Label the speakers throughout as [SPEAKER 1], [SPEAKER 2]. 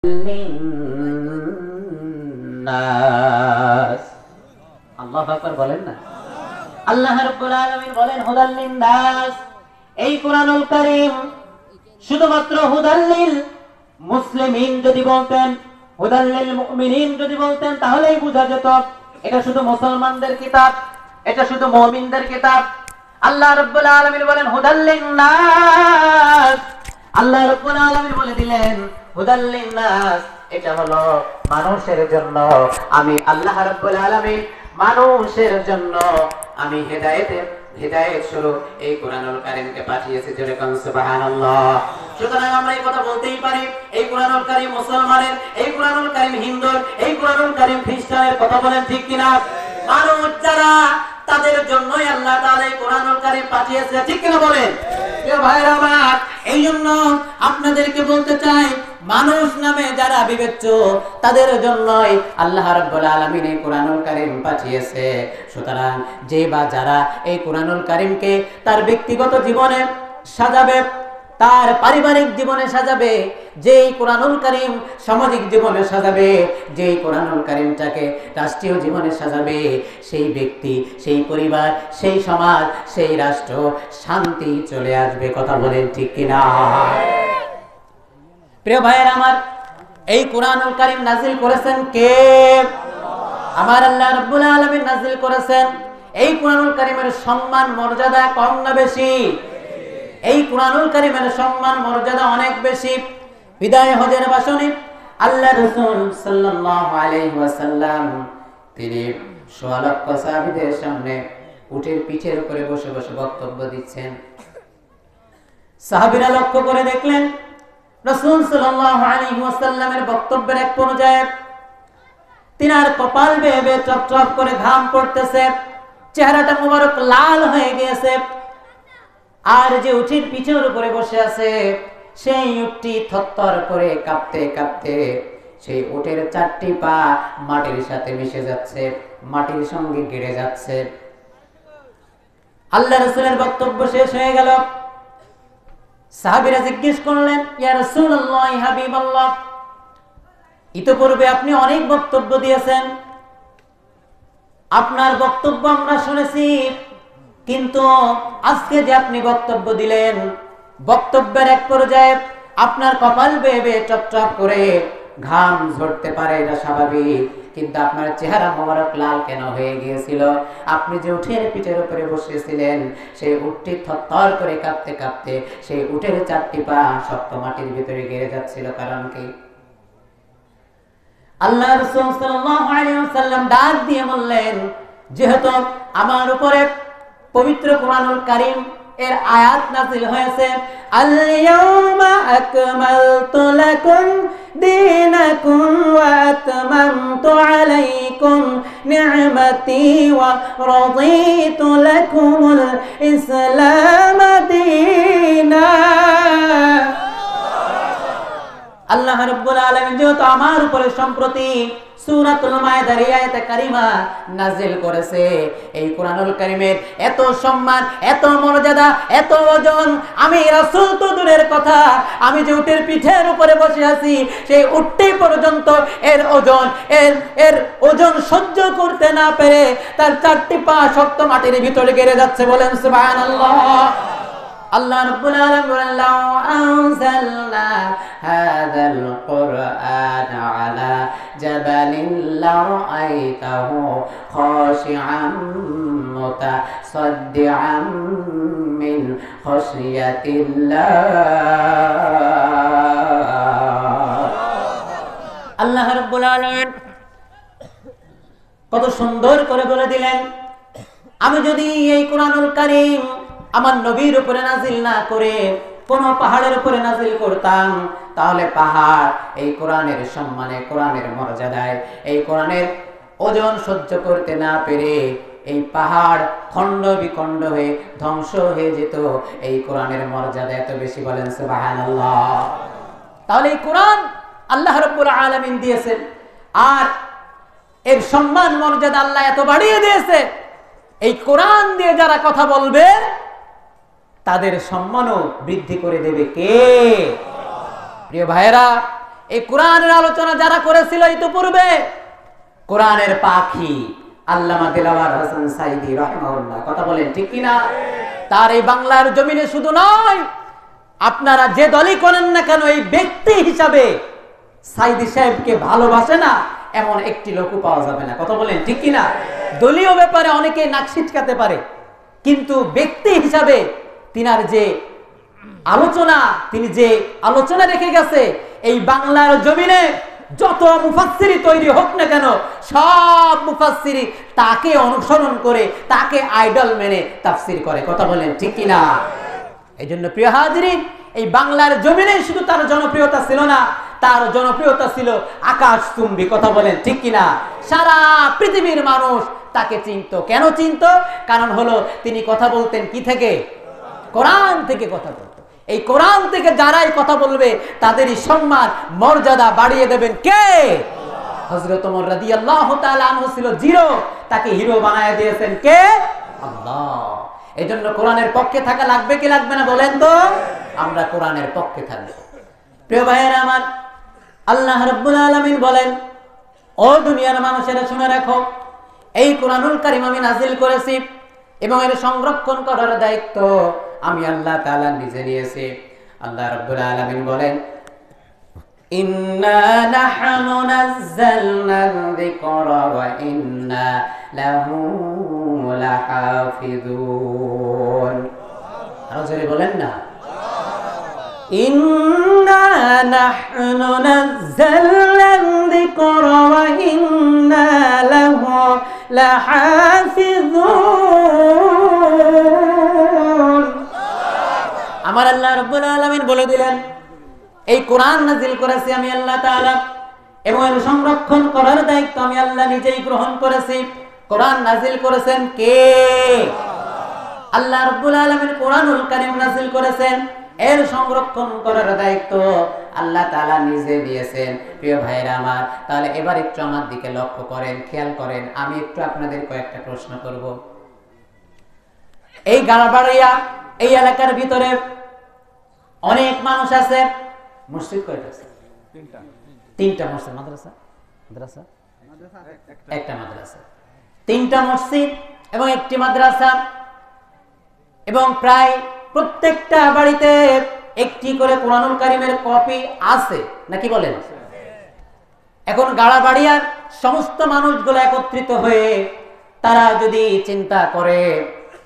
[SPEAKER 1] লিন্নাস। আল্লাহু আকবার বলেন না। আল্লাহ রাব্বুল আলামিন বলেন হুদাল লিন্নাস। এই কোরআনুল কারীম শুধুমাত্র হুদাল লিল মুসলিমিন যদি বলতেন, হুদাল লিল মুমিনিন যদি বলতেন, তাহলেই বোঝা যেত এটা শুধু মুসলমানদের কিতাব, এটা শুধু মুমিনদের কিতাব। আল্লাহ রাব্বুল আলামিন বলেন হুদাল লিন্নাস। আল্লাহ রাব্বুল আলামিন বলে দিলেন হুদাল লিন্নাস, এটা হলো মানুষের জন্য। আমি আল্লাহ রাব্বুল আলামিন মানুষের জন্য আমি হিদায়াত স্বরূপ এই কোরআনুল কারীমকে পাঠিয়েছি। জোরে কোন সুবহানাল্লাহ। সুতরাং আমরা এই কথা বলতেই পারি, এই কোরআনুল কারীম মুসলমানের, এই কোরআনুল কারীম হিন্দুর, এই কোরআনুল কারীম খ্রিস্টানের। কথা বলেন ঠিক কিনা? মানুষ যারা তাদের জন্যই আল্লাহ তাআলা এই কোরআনুল কারীম পাঠিয়েছে, ঠিক কিনা বলেন? প্রিয় ভাইরা আমার, এই জন্য আপনাদেরকে বলতে চাই, মানুষ নামে যারা বিবেচ্য তাদের জন্যই আল্লাহ রাব্বুল আলামিন এই কোরআনুল কারীম পাঠিয়েছে। সুতরাং যে বা যারা এই কোরআনুল কারীমকে তার ব্যক্তিগত জীবনে সাজাবে, তার পারিবারিক জীবনে সাজাবে, যেই কোরআনুল কারীম সামাজিক জীবনে সাজাবে, যেই কোরআনুল কারীমটাকে রাষ্ট্রীয় জীবনে সাজাবে, সেই ব্যক্তি, সেই পরিবার, সেই সমাজ, সেই রাষ্ট্র শান্তি চলে আসবে। কথা বলেন ঠিক কিনা? প্রিয় ভাইয়ের আমার, এই কোরআনুল কারীম নাজিল করেছেন কে? আমার আল্লাহ রাব্বুল আলামিন নাজিল করেছেন। এই কোরআনুল কারীমের সম্মান মর্যাদা কম না বেশি? এই কোরআনুল কারীমের সম্মান মর্যাদা অনেক বেশি। বিদায় হজের ভাষণে আল্লাহ রাসূল সাল্লাল্লাহু আলাইহি ওয়াসাল্লাম তিনি সোয়া লক্ষ সাহাবীদের সামনে উটের পিঠের উপরে বসে বসে বক্তব্য দিচ্ছেন। সাহাবীরা লক্ষ্য করে দেখলেন রাসূল সাল্লাল্লাহু আলাইহি ওয়াসাল্লামের বক্তব্যের এক পর্যায়ে তিনার কপাল বেয়ে বেয়ে চপচপ করে ঘাম পড়তেছে, চেহারাটা মোবারক লাল হয়ে গিয়েছে। আর যে উটের পিঠের উপরে বসে আছে সেই উটটি থরথর করে কাঁপতে কাঁপতে সেই উটের চারটি পা মাটির সাথে মিশে যাচ্ছে, মাটির সঙ্গে গেড়ে যাচ্ছে। আল্লাহ রাসূলের বক্তব্য শেষ হয়ে গেল। সাহাবীরা জিজ্ঞেস করলেন, ইয়া রাসূলুল্লাহ, হাবিবাল্লাহ, ইতিপূর্বে আপনি অনেক বক্তব্য দিয়েছেন, আপনার বক্তব্য আমরা শুনেছি, কিন্তু আজকে যে আপনি বক্তব্য দিলেন, বক্তব্যের এক পর্যায়ে আপনার কপাল বেয়ে বেয়ে চপচপ করে ঘাম ঝরতে পারে, এটা স্বাভাবিক, কিন্তু আপনার চেহারা মোবারক লাল কেন হয়ে গিয়েছিল? আপনি যে উটের পিঠের উপরে বসেছিলেন, সেই উটটি থরথর করে কাঁপতে কাঁপতে সেই উটের চারটি পা শক্ত মাটির ভিতরে গেড়ে যাচ্ছিল। কারণ কি? আল্লাহ রাসূল সাল্লাল্লাহু আলাইহি ওয়াসাল্লাম ডাক দিয়ে বললেন, যেহেতু আমার উপরে পবিত্র কোরআনুল কারীম এর আয়াত নাযিল হয়েছে, আল ইয়াউমা আকমালতু লাকুম দীনাকুম ওয়া আতমামতু আলাইকুম নি'মাতি ওয়া রাদিতু লাকুমুল ইসলাম দীনা। আল্লাহ রাব্বুল আলামিন যেহেতু আমার উপরে সম্প্রতি সূরাতুল মায়েদার আয়াতে কারিমা নাযিল করেছে, এই কোরআনুল কারীমের এত সম্মান, এত মর্যাদা, এত ওজন, আমি রাসূল তো দূরের কথা, আমি যে উটের পিঠের উপরে বসে আছি সেই উটটি পর্যন্ত এর ওজন সহ্য করতে না পেরে তার চারটি পা শক্ত মাটির ভিতরে গেড়ে যাচ্ছে। বলেন সুবহানাল্লাহ। আল্লাহ রাব্বুল আলামিন বলেন, লাউ আনজালনা হাযাল কুরআন আলা জাবালিন লারাআইতাহু খাশিআন মুতাসাদ্দিআন মিন খাশিয়াতিল্লাহ। আল্লাহ রাব্বুল আলামিন কত সুন্দর করে বলে দিলেন, আমি যদি এই কোরআনুল কারীম আমার নবীর উপরে নাজিল না করে কোন পাহাড়ের উপরে নাজিল করতাম, তাহলে পাহাড় এই কোরআনের সম্মানে, কোরআনের মর্যাদায়, এই কোরআনের ওজন সহ্য করতে না পেরে এই পাহাড় খণ্ড বিখণ্ড হয়ে ধ্বংস হয়ে যেত। এই কোরআনের মর্যাদা এত বেশি। বলেন সুবহানাল্লাহ। তাহলে এই কোরআন আল্লাহ রাব্বুল আলামিন দিয়েছেন, আর এর সম্মান মর্যাদা আল্লাহ এত বাড়িয়ে দিয়েছে, এই কোরআন দিয়ে যারা কথা বলবে তাদের সম্মানও বৃদ্ধি করে দেবে কে? প্রিয় ভাইয়েরা,
[SPEAKER 2] এই কোরআনের আলোচনা যারা করেছিল ইতিপূর্বে, কোরআনের পাখি আল্লামা দিলওয়ার হোসেন সাইদি রাহিমাহুল্লাহ, কথা বলেন ঠিক কিনা? তার এই বাংলার জমিনে শুধু নয়, আপনারা যে দলই করেন না কেন, এই ব্যক্তি হিসাবে সাইদি সাহেবকে ভালোবাসে না এমন একটি লোকও পাওয়া যাবে না, কথা বলেন ঠিক কিনা? দলীয় ব্যাপারে অনেকে নাক ছিটকাতে পারে, কিন্তু ব্যক্তি হিসাবে তিনার যে আলোচনা, তিনি যে আলোচনা রেখে গেছে, এই বাংলার জমিনে যত মুফাসসিরি তৈরি হোক না কেন, সব মুফাসসিরি তাকে অনুসরণ করে, তাকে আইডল মেনে তাফসীর করে, কথা বলেন ঠিক কিনা? এই জন্য প্রিয় হাজিরিন, এই বাংলার জমিনে শুধু তার জনপ্রিয়তা ছিল না, তার জনপ্রিয়তা ছিল আকাশচুম্বী, কথা বলেন ঠিক কিনা? সারা পৃথিবীর মানুষ তাকে চিনতো। কেন চিনতো? কারণ হলো তিনি কথা বলতেন কি থেকে? কোরআন থেকে কথা বলতেন। এই কোরআন থেকে যারাই কথা বলবে তাদেরই সম্মান মর্যাদা বাড়িয়ে দেবেন কে? হযরত ওমর রাদিয়াল্লাহু তাআলা আনহু ছিল জিরো, তাকে হিরো বানায় দিয়েছেন কে? আল্লাহ। এজন্য কোরআনের পক্ষে থাকা লাগবে কি লাগবে না বলেন তো? আমরা কোরআনের পক্ষে থাকব। প্রিয় ভাইয়েরা আমার, আল্লাহ রাব্বুল আলামিন বলেন, ও দুনিয়ার মানুষেরা শুনে রাখো, এই কোরআনুল কারীম আমি নাযিল করেছি এবং এর সংরক্ষণ করার দায়িত্ব আমি আল্লাহ তাআলা নিজে নিয়েছি। আল্লাহ রাব্বুল আলামিন বলেন, ইন্না নাহনু নাযালনা যিকরা ওয়া ইন্না লাহু লাহাফিজুন। আরো জোরে বলেন না, ইন্না নাহনু নাযালনা যিকরা ওয়া ইন্না লাহু লাহাফিজুন। আমার আল্লাহ রাব্বুল আলামিন বলে দিলেন, এই কোরআন নাযিল করেছি আমি আল্লাহ তাআলা এবং এর সংরক্ষণ করার দায়িত্ব আমি আল্লাহ নিজেই গ্রহণ করেছি। কোরআন নাযিল করেছেন কে? আল্লাহ রাব্বুল আলামিন কোরআনুল কারীম নাযিল করেছেন, এর সংরক্ষণ করার দায়িত্ব আল্লাহ তাআলা নিজে দিয়েছেন। প্রিয় ভাইরা আমার, তাহলে এবার একটু আমার দিকে লক্ষ্য করেন, খেয়াল করেন, আমি একটু আপনাদের কয়েকটা প্রশ্ন করব। এই গাড়াবাড়িয়া এই এলাকার ভিতরে অনেক মানুষ আছে, মসজিদ কয়টা আছে? তিনটা মসজিদ, মাদ্রাসা একটা মাদ্রাসা, তিনটা মসজিদ এবং একটি মাদ্রাসা, এবং প্রায় প্রত্যেকটা বাড়িতে একটি করে কোরআনুল কারীমের কপি আছে, নাকি বলেন? এখন গাড়াবাড়িয়ার সমস্ত মানুষগুলো একত্রিত হয়ে তারা যদি চিন্তা করে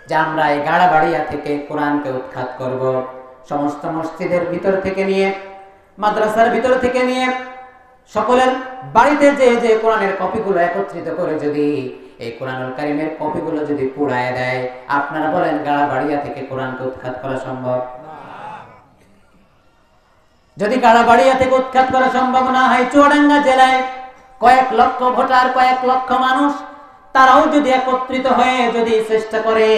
[SPEAKER 2] যে আমরা এই গাড়াবাড়িয়া থেকে কোরআনকে উৎখাত করব, সমস্ত মসজিদের ভিতর থেকে নিয়ে, মাদ্রাসার ভিতর থেকে নিয়ে সকলের বাড়িতে যে যে কোরআনের কপিগুলো একত্রিত করে যদি এই কোরআনুল কারীমের কপিগুলো যদি পুড়ায় দেয়, আপনারা বলেন গাড়াবাড়িয়া থেকে কোরআনকে উৎখাত করা সম্ভব? যদি গাড়াবাড়িয়া থেকে উৎখাত করা সম্ভব না হয়, চুয়াডাঙ্গা জেলায় কয়েক লক্ষ ভোটার, কয়েক লক্ষ মানুষ, তারাও যদি একত্রিত হয়ে যদি চেষ্টা করে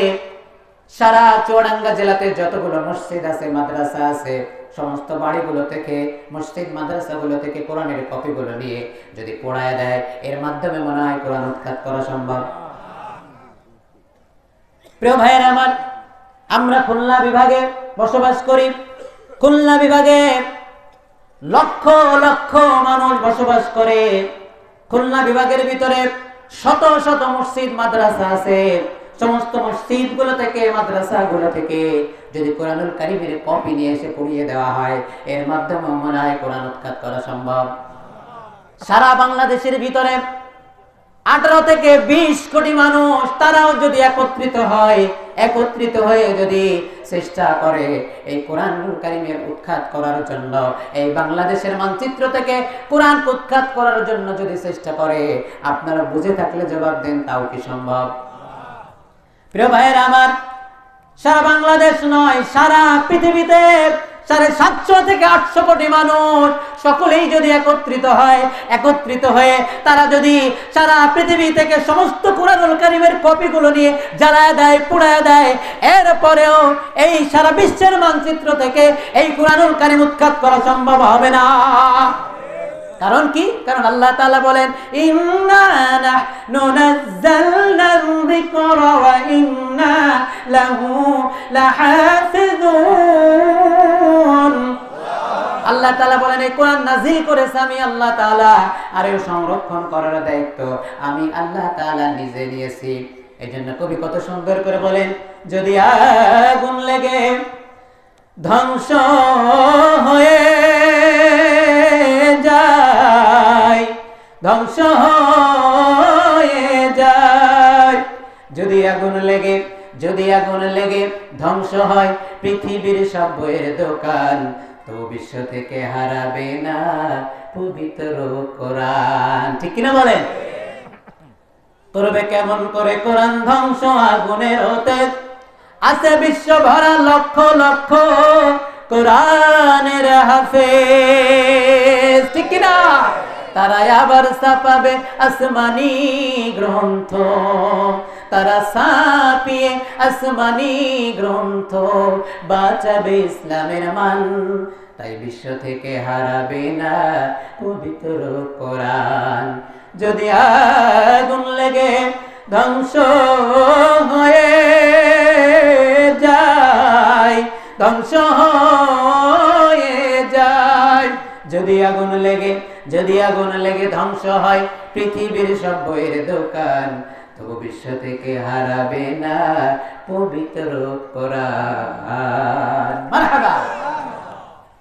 [SPEAKER 2] সারা চুয়াডাঙ্গা জেলাতে যতগুলো মসজিদ আছে, মাদ্রাসা আছে, সমস্ত বাড়িগুলো থেকে, মসজিদ মাদ্রাসাগুলো থেকে কোরআনের কপিগুলো নিয়ে যদি পোড়ায় দেয়, এর মাধ্যমে মনে হয় কোরআন উৎখাত করা সম্ভব? প্রিয় ভাইয়েরা আমার, আমরা খুলনা বিভাগে বসবাস করি। খুলনা বিভাগে লক্ষ লক্ষ মানুষ বসবাস করে। খুলনা বিভাগের ভিতরে শত শত মসজিদ মাদ্রাসা আছে। সমস্ত মসজিদ গুলো থেকে, মাদ্রাসা গুলো থেকে যদি কোরআনুল কারীমের কপি নিয়ে এসে পড়িয়ে দেওয়া হয়, এর মাধ্যমে মনে হয় কোরআন উৎখাত করা সম্ভব। সারা বাংলাদেশের ভিতরে 18 থেকে 20 কোটি মানুষ, তারাও যদি একত্রিত হয়, একত্রিত হয়ে যদি চেষ্টা করে এই কোরআনুল কারীমের উৎখাত করার জন্য, এই বাংলাদেশের মানচিত্র থেকে কোরআন উৎখাত করার জন্য যদি চেষ্টা করে, আপনারা বুঝে থাকলে জবাব দেন, তাও কি সম্ভব? প্রিয় ভাইয়েরা আমার, সারা বাংলাদেশ নয়, সারা পৃথিবীতে 750 থেকে 800 কোটি মানুষ সকলেই যদি একত্রিত হয়, একত্রিত হয়ে তারা যদি সারা পৃথিবী থেকে সমস্ত কোরআনুল কারীমের কপিগুলো নিয়ে জ্বালায় দেয়, পুড়ায় দেয়, এরপরেও এই সারা বিশ্বের মানচিত্র থেকে এই কোরআনুল কারীম উৎখাত করা সম্ভব হবে না। কারণ কি? কারণ আল্লাহ তাআলা বলেন, ইন্না নাহনু নাযালনা যিকরা ওয়া ইন্না লাহু লাহাফিজুন। আল্লাহ তাআলা বলেন এই কোরআন নাযিল করেছে আমি আল্লাহ তাআলা, আর এর সংরক্ষণ করার দায়িত্ব আমি আল্লাহ তাআলা নিজে নিয়েছি। এজন্য কবি কত সুন্দর করে বলেন, যদি আগুন লেগে ধ্বংস হয়ে যায়, ধ্বংস হয়ে যায়, যদি আগুন লেগে ধ্বংস হয় পৃথিবীর সব বইয়ের দোকান, তো বিশ্ব থেকে হারাবে না পবিত্র কোরআন। ঠিক কিনা বলেন? করবে কেমন করে কোরআন ধ্বংস আগুনের হতে? আছে বিশ্ব ভরা লক্ষ লক্ষ কোরআনের হাফেজ। ঠিক কিনা? তারা আবার ছাপাবে আসমানি গ্রন্থ, তারা ছাপিয়ে আসমানি গ্রন্থ বাঁচাবে ইসলামের মান, তাই বিশ্ব থেকে হারাবে না পবিত্র কোরআন। যদি আগুন লেগে ধ্বংস হয়ে যায়, ধ্বংস হয়ে যায়, যদি আগুন লেগে ধ্বংস হয় পৃথিবীর সব বইয়ের দোকান, তবু বিশ্ব থেকে হারাবে না পবিত্র কোরআন। মারহাবা।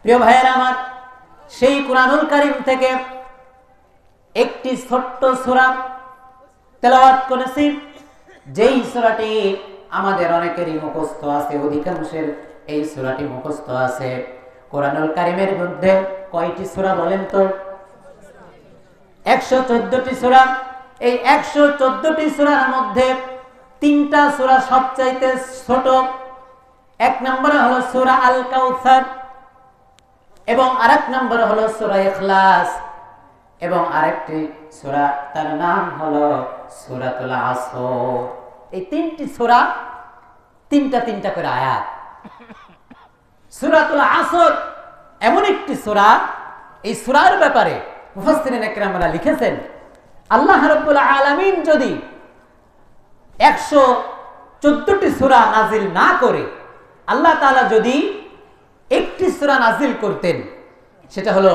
[SPEAKER 2] প্রিয় ভাইয়েরা আমার, সেই কোরআনুল কারীম থেকে একটি ছোট্ট সূরা তেলাওয়াত করেছি, যেই সূরাটি আমাদের অনেকেরই মুখস্থ আছে, অধিকাংশের এই সূরাটি মুখস্থ আছে। কোরআনুল কারীমের মধ্যে কয়টি সূরা বলেন তো? 114টি সূরা। এই 114টি সূরার মধ্যে 3টা সূরা সবচাইতে ছোট। এক নম্বরে হলো সূরা আল কাউসার, এবং আরেক নম্বরে হলো সূরা ইখলাস, এবং আরেকটি সূরা তার নাম হলো সূরাতুল আসর। এই 3টি সূরা, 3টা করে আয়াত। সূরাতুল আসর এমন একটি সূরা, এই সূরার ব্যাপারে মুফাসসিরিন ইকরামরা লিখেছেন, আল্লাহ রাব্বুল আলামিন যদি 114টি সূরা নাজিল না করে, আল্লাহ তাআলা যদি একটি সূরা নাজিল করতেন, সেটা হলো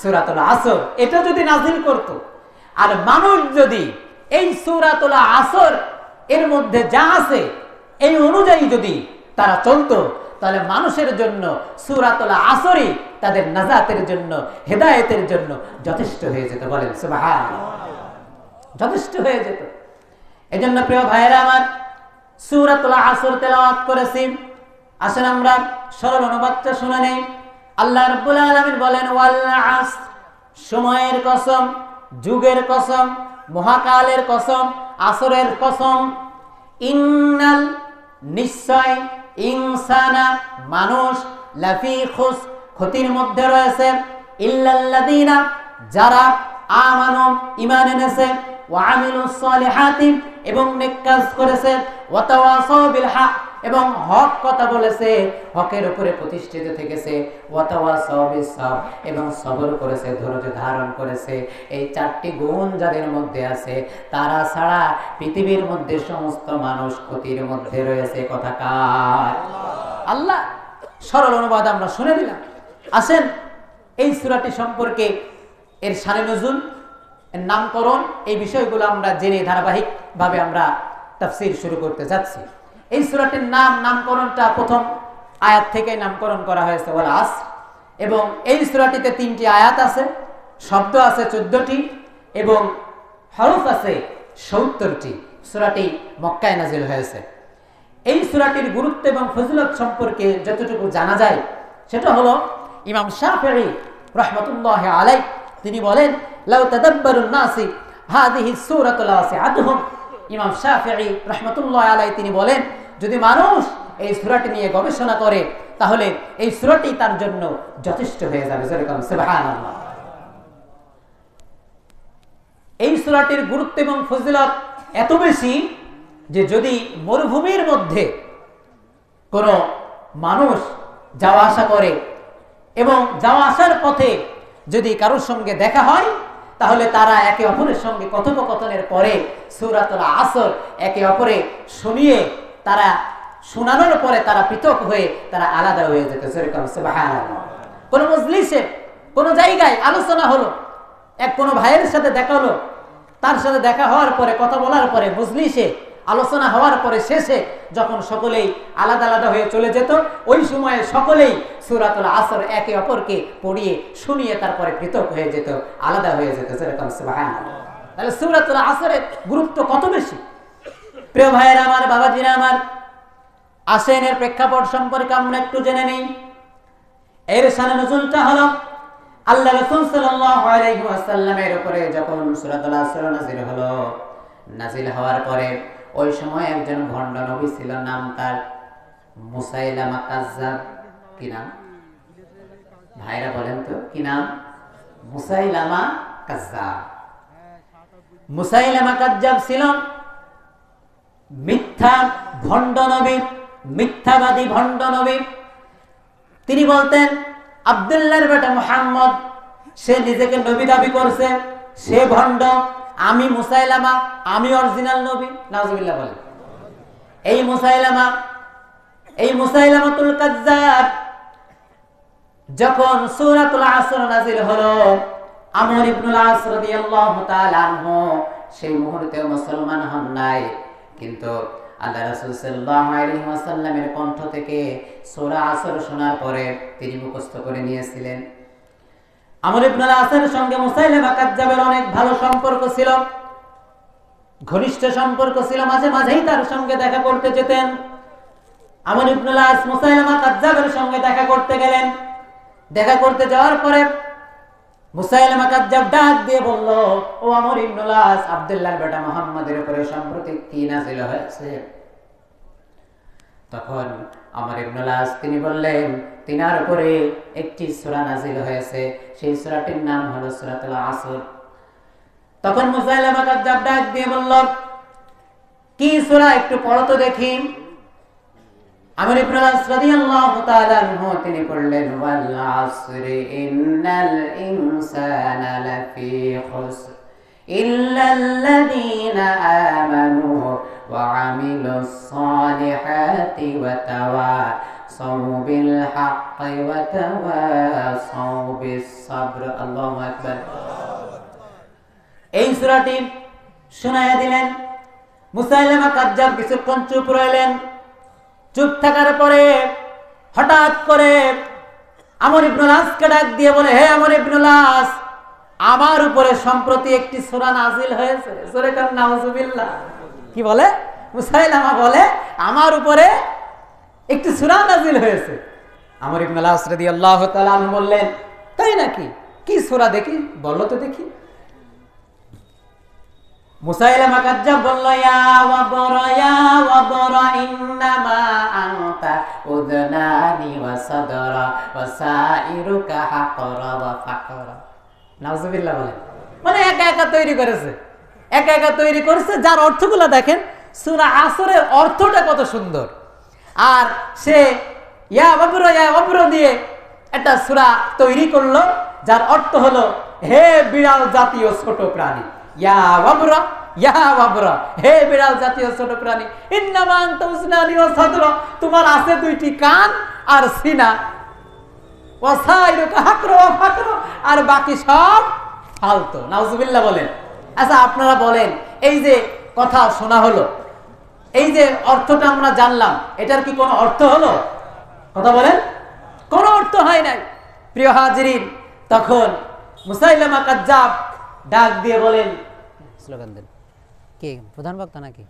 [SPEAKER 2] সূরাতুল আসর, এটা যদি নাজিল করত, আর মানুষ যদি এই সূরাতুল আসর এর মধ্যে যা আছে এই অনুযায়ী যদি তারা চলতো, তাহলে মানুষের জন্য সূরাতুল আসরই তাদের নাজাতের জন্য, হেদায়েতের জন্য যথেষ্ট হয়ে যেত। বলেন সুবহানাল্লাহ। যথেষ্ট হয়ে যেত। এজন্য প্রিয় ভাইয়েরা আমার, সূরাতুল আসর তেলাওয়াত করেছি। আসেন আমরা সরল অনুবাদটা শুনে নেই। আল্লাহ রাব্বুল আলামিন বলেন, ওয়াল আসর, সময়ের কসম, যুগের কসম, মহাকালের কসম, আসরের কসম, ইন্নাল, নিশ্চয়, ইনসানা, মানুষ, লাফি খুস, ক্ষতির মধ্যে রয়েছে, ইল্লাল্লাযীনা, যারা, আমানু, ঈমান এনেছে, ওয়া আমিলুস সালিহাতি, এবং নেক কাজ করেছে, ওয়া তাওয়াসাউ বিল হক, এবং হক কথা বলেছে, হকের উপরে প্রতিষ্ঠিত থেকেছে, ওয়া তাওয়াসাউ বিস সাবর, এবং সবর করেছে, ধৈর্য ধারণ করেছে। এই 4টি গুণ যাদের মধ্যে আছে, তারা ছাড়া পৃথিবীর মধ্যে সমস্ত মানুষ ক্ষতির মধ্যে রয়েছে। কথা কার? আল্লাহ। সরল অনুবাদ আমরা শুনে দিলাম। আসেন এই সূরাটি সম্পর্কে, এর শানে নুজুল, এর নামকরণ, এই বিষয়গুলো আমরা জেনে ধারাবাহিকভাবে আমরা তাফসীর শুরু করতে যাচ্ছি। এই সূরাটির নামকরণটা প্রথম আয়াত থেকে নামকরণ করা হয়েছে ওয়াল আসর, এবং এই সূরাটিতে 3টি আয়াত আছে, শব্দ আছে 14টি, এবং হরফ আছে 70টি। সূরাটি মক্কায় নাজিল হয়েছে। এই সূরাটির গুরুত্ব এবং ফজিলত সম্পর্কে যতটুকু জানা যায়, সেটা হলো ইমাম শাফিঈ রাহমাতুল্লাহি আলাইহি তিনি বলেন, লাউ তাদাব্বারুন নাসি হাযিহি সূরাতুল ওয়াসিআতুহুম। ইমাম শাফিঈ রাহমাতুল্লাহি আলাইহি তিনি বলেন, যদি মানুষ এই সূরাটি নিয়ে গবেষণা করে, তাহলে এই সূরাটি তার জন্য যথেষ্ট হয়ে যাবে। সুবহানাল্লাহ। এই সূরাটির গুরুত্ব এবং ফজিলত এত বেশি যে যদি মরুভূমির মধ্যে কোনো মানুষ যাওয়া আসা করে, এবং যাওয়া আসার পথে যদি কারোর সঙ্গে দেখা হয়, তাহলে তারা একে অপরের সঙ্গে কথোপকথনের পরে সূরাতুল আসর একে অপরে শুনিয়ে, তারা শোনানোর পরে তারা পৃথক হয়ে তারা আলাদা হয়ে যেত। সুবহানাল্লাহ। কোন মজলিসে কোন জায়গায় আলোচনা হলো, কোনো ভাইয়ের সাথে দেখা হলো, তার সাথে দেখা হওয়ার পরে কথা বলার পরে মজলিসে আলোচনা হওয়ার পরে শেষে যখন সকলেই আলাদা আলাদা হয়ে চলে যেত, ওই সময়ে সকলেই সূরাতুল আসর একে অপরকে পড়িয়ে শুনিয়ে তারপরে পৃথক হয়ে যেত, আলাদা হয়ে যেত। যেরকম সুবহানাল্লাহ। তাহলে সূরাতুল আসরের গুরুত্ব কত বেশি। প্রিয় ভাইয়েরা আমার, বাবাজিরা আমার, আসেন এর প্রেক্ষাপট সম্পর্কে আমরা একটু জেনে নিই। এর শানে নজুলটা হলো আল্লাহ রাসূল সাল্লাল্লাহু আলাইহি ওয়াসাল্লামের উপরে যখন সূরাতুল আসর নাযিল হলো, নাযিল হওয়ার পরে ওই সময় একজন ভণ্ড নবী ছিল, নাম তার মুসাইলামা কাজ্জাব। কি নাম ভাইরা বলেন তো, কি নাম? মুসাইলামা কাজ্জাব। মুসাইলামা কাজ্জাব ছিল মিথ্যা ভণ্ড নবী, মিথ্যাবাদী ভণ্ড নবী। তিনি বলতেন আব্দুল্লাহর বেটা মুহাম্মদ, সে নিজেকে নবী দাবি করছে, সে ভণ্ড, আমি মুসাইলামা, আমি অরিজিনাল নবী। নাউজুবিল্লাহ বলেন। এই মুসাইলামাতুল কাজ্জাব যখন সূরাতুল আসর নাযিল হলো, আমর ইবনুল আস রাদিয়াল্লাহু তাআলা আনহু সেই মুহূর্তে মুসলমান হন নাই, কিন্তু আল্লাহ রাসূল সাল্লাল্লাহু আলাইহি ওয়াসাল্লামের কণ্ঠ থেকে সূরা আসর শোনার পরে তিনি মুখস্থ করে নিয়েছিলেন। আমর ইবনুল আসের সঙ্গে মুসাইলামা কাজ্জাবের অনেক ভালো সম্পর্ক ছিল, ঘনিষ্ঠ সম্পর্ক ছিল, মাঝে মাঝেই তার সঙ্গে দেখা করতে যেতেন। আমর ইবনুল আস মুসাইলামা কাজ্জাবের সঙ্গে দেখা করতে গেলেন। দেখা করতে যাওয়ার পরে মুসাইলামা কাজ্জাব ডাক দিয়ে বলল, ও আমর ইবনুল আস, আব্দুল্লাহর বেটা মুহাম্মাদের উপরে সম্প্রতি কি নাযিল হয়েছে? তখন আমর ইবনুল আস তিনি বললেন, তিনার উপরে একটি সূরা নাযিল হয়েছে, সেই সূরাটির নাম হলো সূরাতুল আসর। তখন মুসাইলামা কাজ্জাব ডাক দিয়ে বলল, কি সূরা একটু পড়ো তো দেখি। আমর ইবনুল আস রাদিয়াল্লাহু তাআলা আনহু তিনি পড়লেন, ওয়াল আসরি ইন্নাল ইনসানা লাফি খুসর ইল্লাল্লাযীনা আমানু ওয়া আমিলুস সালিহাতি ওয়া তাওয়াসাউ বিল হাক্কি ওয়া তাওয়াসাউ বিস সাবর। আল্লাহু আকবার। এই সূরাটি শোনায়া দিলেন। মুসাইলামা কাজ্জাব কিছুক্ষণ চুপ রইলেন। চুপ থাকার পরে হঠাৎ করে আমর ইবনুল আসকে ডাক দিয়ে বলে, হে আমর ইবনুল আস, আমার উপরে সম্প্রতি একটি সূরা নাযিল হয়েছে। সূরা কান নাউজুবিল্লাহ। কি বলে? মুসাইলামা বলে, আমার উপরে একটি সূরা নাযিল হয়েছে। আমর ইবনুল আস রাদিয়াল্লাহু তাআলা আনহু বললেন, তাই নাকি? কি সূরা দেখি, বলো তো দেখি। মুসাইলামা কাজ্জাব বলল, ইয়া ওয়াবরা ইন্নামা আনতা উযনানি ওয়া সাদরা ওয়া সাইরুকা হাকরা ওয়া ফাকরা। নাউজুবিল্লাহ বলেন। মানে একা একা তৈরি করেছে, একা একা তৈরি করেছে, যার অর্থগুলো দেখেন, সূরা আসরের অর্থটা কত সুন্দর। আর সে ইয়া ওয়াবরা দিয়ে একটা সূরা তৈরি করলো, যার অর্থ হলো, হে বিড়াল জাতীয় ছোট প্রাণী। ইয়া ওয়াবরা, হে বিড়াল জাতীয় ছোট প্রাণী, ইন্নামা আনতা উযনানি ওয়া সাদরা, তোমার আছে দুইটি কান আর সিনা, ওয়া সাইরুকা হাকরা ওয়া ফাকরা, আর বাকি সব ফালতু। নাউজুবিল্লাহ বলেন। আচ্ছা আপনারা বলেন, এই যে কথা শোনা হলো, এই যে অর্থটা আমরা জানলাম, এটার কি কোনো অর্থ হলো? কথা বলেন, কোনো অর্থ হয় নাই। প্রিয় হাজিরিন, তখন মুসাইলামা কাজ্জাব ডাক দিয়ে বলেন, স্লোগান দেন। কে প্রধান বক্তা নাকি?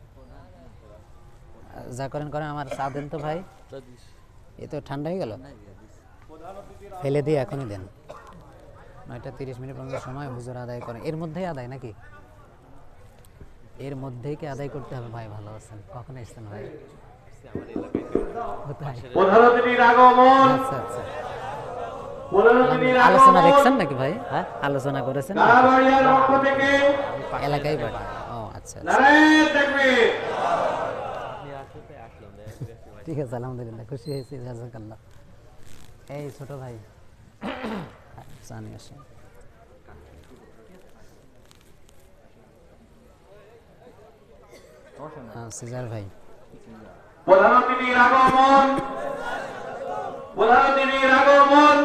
[SPEAKER 2] যা করেন করেন, আমার চা দেন তো ভাই, এ তো ঠান্ডা হয়ে গেল, ফেলে দিয়ে এখনই দেন। 9:30 পর্যন্ত সময়, হুজুর আদায় করেন। এর মধ্যেই আদায় নাকি? এর মধ্যেই কি আদায় করতে হবে? ভাই ভালো আছেন? কখন এসছেন ভাই? আচ্ছা আচ্ছা, আলোচনা দেখছেন নাকি ভাই? হ্যাঁ, আলোচনা করেছেন এলাকায় বাড়ি। ও আচ্ছা, ঠিক আছে, আলহামদুলিল্লাহ, খুশি হয়েছি, জাযাকাল্লাহ। এই ছোট ভাই জানি আসেন। সিজার ভাই,
[SPEAKER 3] প্রধান অতিথির আগমন, প্রধান অতিথির আগমন।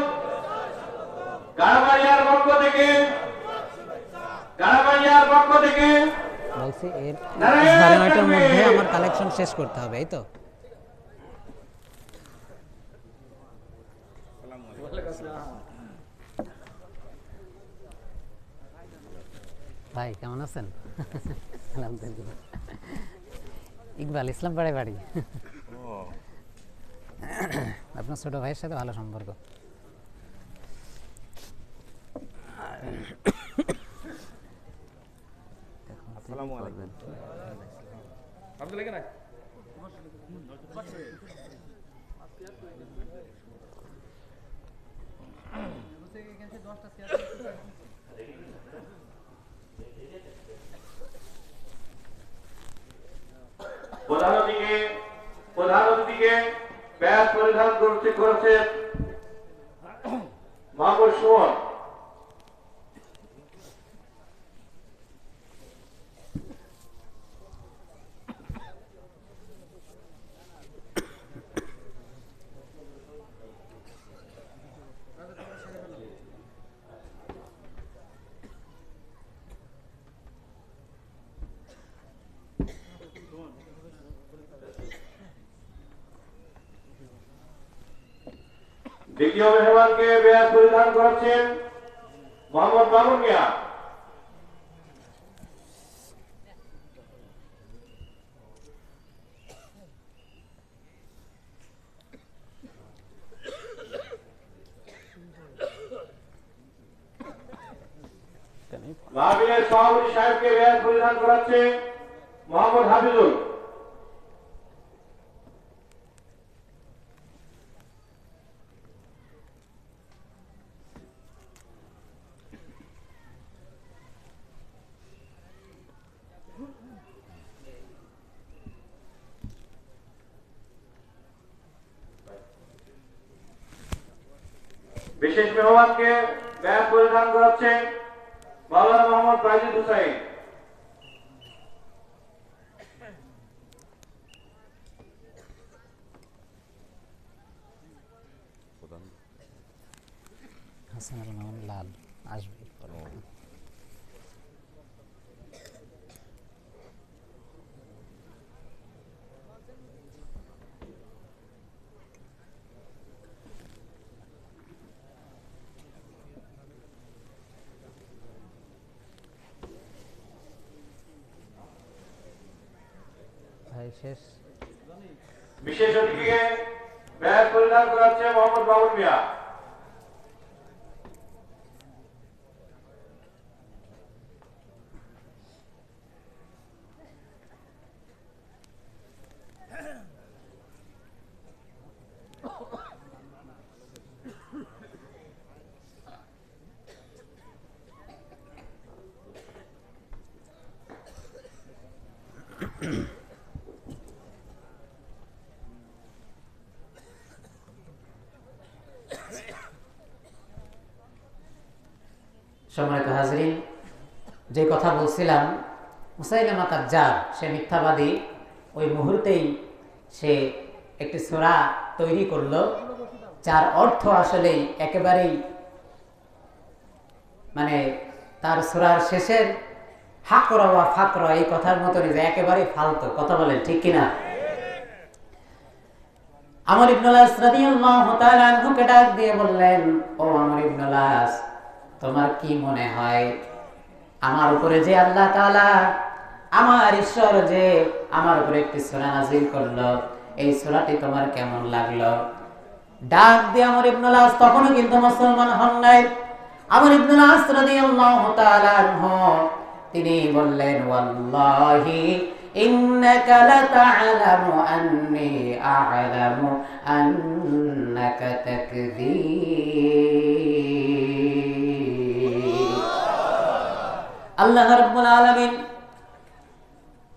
[SPEAKER 3] পক্ষ থেকে
[SPEAKER 4] বলছি এর
[SPEAKER 3] নারায়ণ
[SPEAKER 4] 9:30টার মধ্যে
[SPEAKER 3] তাকবীর।
[SPEAKER 4] আমার কালেকশন শেষ করতে হবে, এই তো? ভাই কেমন আছেন? আলহামদুলিল্লাহ। ইকবাল ইসলাম পাড়ায় বাড়ি। আপনার ছোট ভাইয়ের সাথে ভালো সম্পর্ক।
[SPEAKER 3] প্রধান অতিথিকে ব্যাস পরিধান করেছেন মাহমুদ সুমন। দ্বিতীয় মেহমানকে ব্যাস পরিধান করাচ্ছেন মোহাম্মদ মামুন মিয়া। মাহফিলের সভাপতি সাহেবকে ব্যাস পরিধান করাচ্ছে মোহাম্মদ হাফিজুল। বিশেষ মেহমানকে ব্যাস পরিধান করাচ্ছেন মাওলানা মোহাম্মদ বাইজিদ হুসাইন।
[SPEAKER 4] হাসান আল মামুন লাল আসবে। ভাই শেষ।
[SPEAKER 3] বিশেষ অতিথিকে ব্যাস পরিধান করাচ্ছে মোহাম্মদ মামুন মিয়া।
[SPEAKER 2] সম্মানিত হাজরিন, যে কথা বলছিলাম, মুসাইলামা কাজ্জাব সে মিথ্যাবাদী, ওই মুহূর্তেই সে একটি সূরা তৈরি করলো, যার অর্থ আসলেই একেবারেই মানে তার সূরার শেষের হাকরা ওয়া ফাকরা এই কথার মতনই, যে একেবারেই ফালতু কথা। বলেন ঠিক কিনা? আমর ইবনুল আস রাদিয়াল্লাহু তাআলা আনহুকে ডাক দিয়ে বললেন, ও আমর ইবনুল আস, তোমার কি মনে হয় আমার উপরে যে আল্লাহ তাআলা, আমার ঈশ্বর যে আমার উপরে একটি সূরা নাযিল করলো, এই সূরাটি তোমার কেমন লাগলো? ডাক দিয়ে আমর ইবনুল আস তখনও কিন্তু মুসলমান হন নাই। আমর ইবনুল আস রাদিয়াল্লাহু তাআলা আনহু তিনি বললেন, ওয়াল্লাহি ইন্নাকা লাতা'লামু আন্নী আ'লামু আন্নাকা তাকযীব। আল্লাহ রাব্বুল আলামিন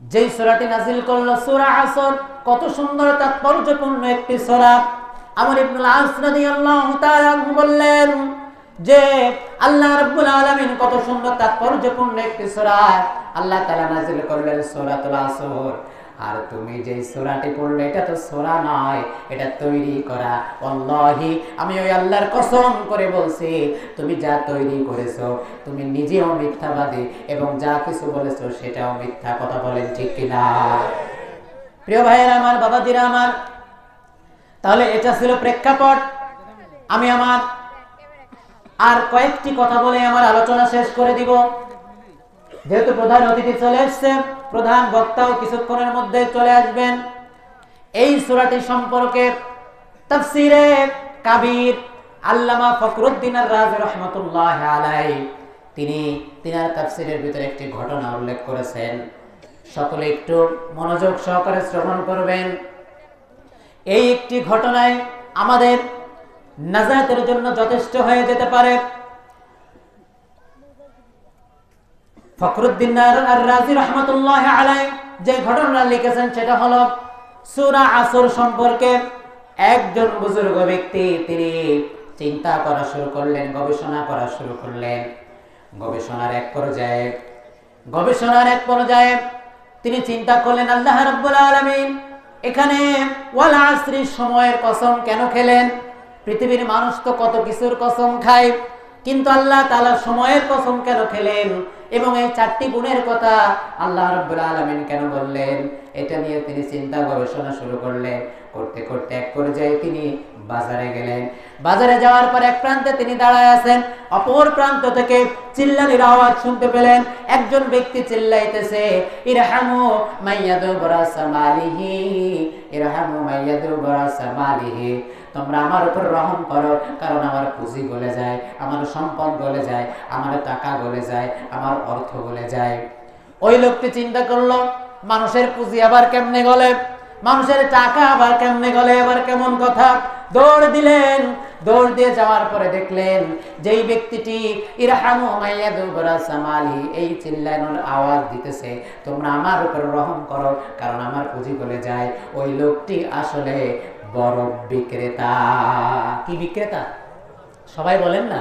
[SPEAKER 2] যে সূরাটি নাযিল করলো, সূরা আসর, কত সুন্দর তাৎপর্যপূর্ণ একটি সূরা। আমর ইবনুল আস রাদিয়াল্লাহু তাআলা বললেন যে আল্লাহ রাব্বুল আলামিন কত সুন্দর তাৎপর্যপূর্ণ একটি সূরা আল্লাহ তাআলা নাযিল করলেন, সূরাতুল আসর। আর তুমি যে সূরাটি পড়লে এটা তো সূরা নয়, এটা তৈরি করা। আল্লাহি, আমি ওই আল্লাহর কসম করে বলছি, তুমি যা তৈরি করেছো তুমি নিজেও মিথ্যাবাদী এবং যা কিছু বলেছো সেটাও মিথ্যা। কথা বলেন ঠিক কিনা? প্রিয় ভাইয়েরা আমার, বাবাজিরা আমার, তাহলে এটা ছিল প্রেক্ষাপট। আমি আমার আর কয়েকটি কথা বলে আমার আলোচনা শেষ করে দিব, যেহেতু প্রধান অতিথি চলে এসেছে, প্রধান বক্তাও কিছুক্ষণের মধ্যে চলে আসবেন। এই সূরাটি সম্পর্কে তাফসীরে কাবীর আল্লামা ফখরুদ্দীন আর-রাজি রাহমাতুল্লাহি আলাইহি তিনি তিনার তাফসীরের ভিতরে একটি ঘটনা উল্লেখ করেছেন। সকলে একটু মনোযোগ সহকারে শ্রবণ করবেন। এই একটি ঘটনায় আমাদের নাজাতের জন্য যথেষ্ট হয়ে যেতে পারে। ফখরুদ্দীন আর-রাজি রাহমাতুল্লাহি আলাইহি যে ঘটনা লিখেছেন সেটা হলো সূরা আসর সম্পর্কে। একজন বুজুর্গ ব্যক্তি তিনি চিন্তা করা শুরু করলেন, গবেষণা করা শুরু করলেন। গবেষণার এক পর্যায়ে তিনি চিন্তা করলেন, আল্লাহ রাব্বুল আলামিন এখানে ওয়াল আসরি সময়ের কসম কেন খেলেন? পৃথিবীর মানুষ তো কত কিছুর কসম খায়, কিন্তু আল্লাহ তাআলা সময়ের কসম কেন খেলেন? এবং এই চারটি গুণের কথা আল্লাহ রাব্বুল আলামিন কেন বললেন? এটা নিয়ে তিনি চিন্তা গবেষণা শুরু করলেন। করতে করতে এক পর্যায়ে তিনি বাজারে গেলেন। বাজারে যাওয়ার পর এক প্রান্তে তিনি দাঁড়ায় আছেন, অপর প্রান্ত থেকে চিল্লানির আওয়াজ শুনতে পেলেন। একজন ব্যক্তি চিল্লাইতেছে, ইরহামু মাইয়াদু বরাসা মালিহি, ইরহামু মাইয়াদু বরাসা মালিহি, তোমরা আমার উপর রহম করো, কারণ আমার পুঁজি গলে যায়, আমার সম্পদ গলে যায়, আমার টাকা গলে যায়, আমার অর্থ গলে যায়। ওই লোকটি চিন্তা করলো, মানুষের পুঁজি আবার কেমনে গলে, মানুষের টাকা আবার কেমনে গলে, আবার কেমন কথা। দৌড় দিলেন। দৌড় দিয়ে যাওয়ার পরে দেখলেন যেই ব্যক্তিটি ইরহামু মাইয়াদু বরাসা মালি এই চিল্লানোর আওয়াজ দিতেছে, তোমরা আমার উপর রহম করো কারণ আমার পুঁজি গলে যায়, ওই লোকটি আসলে বরফ বিক্রেতা। কি বিক্রেতা? সবাই বলেন না,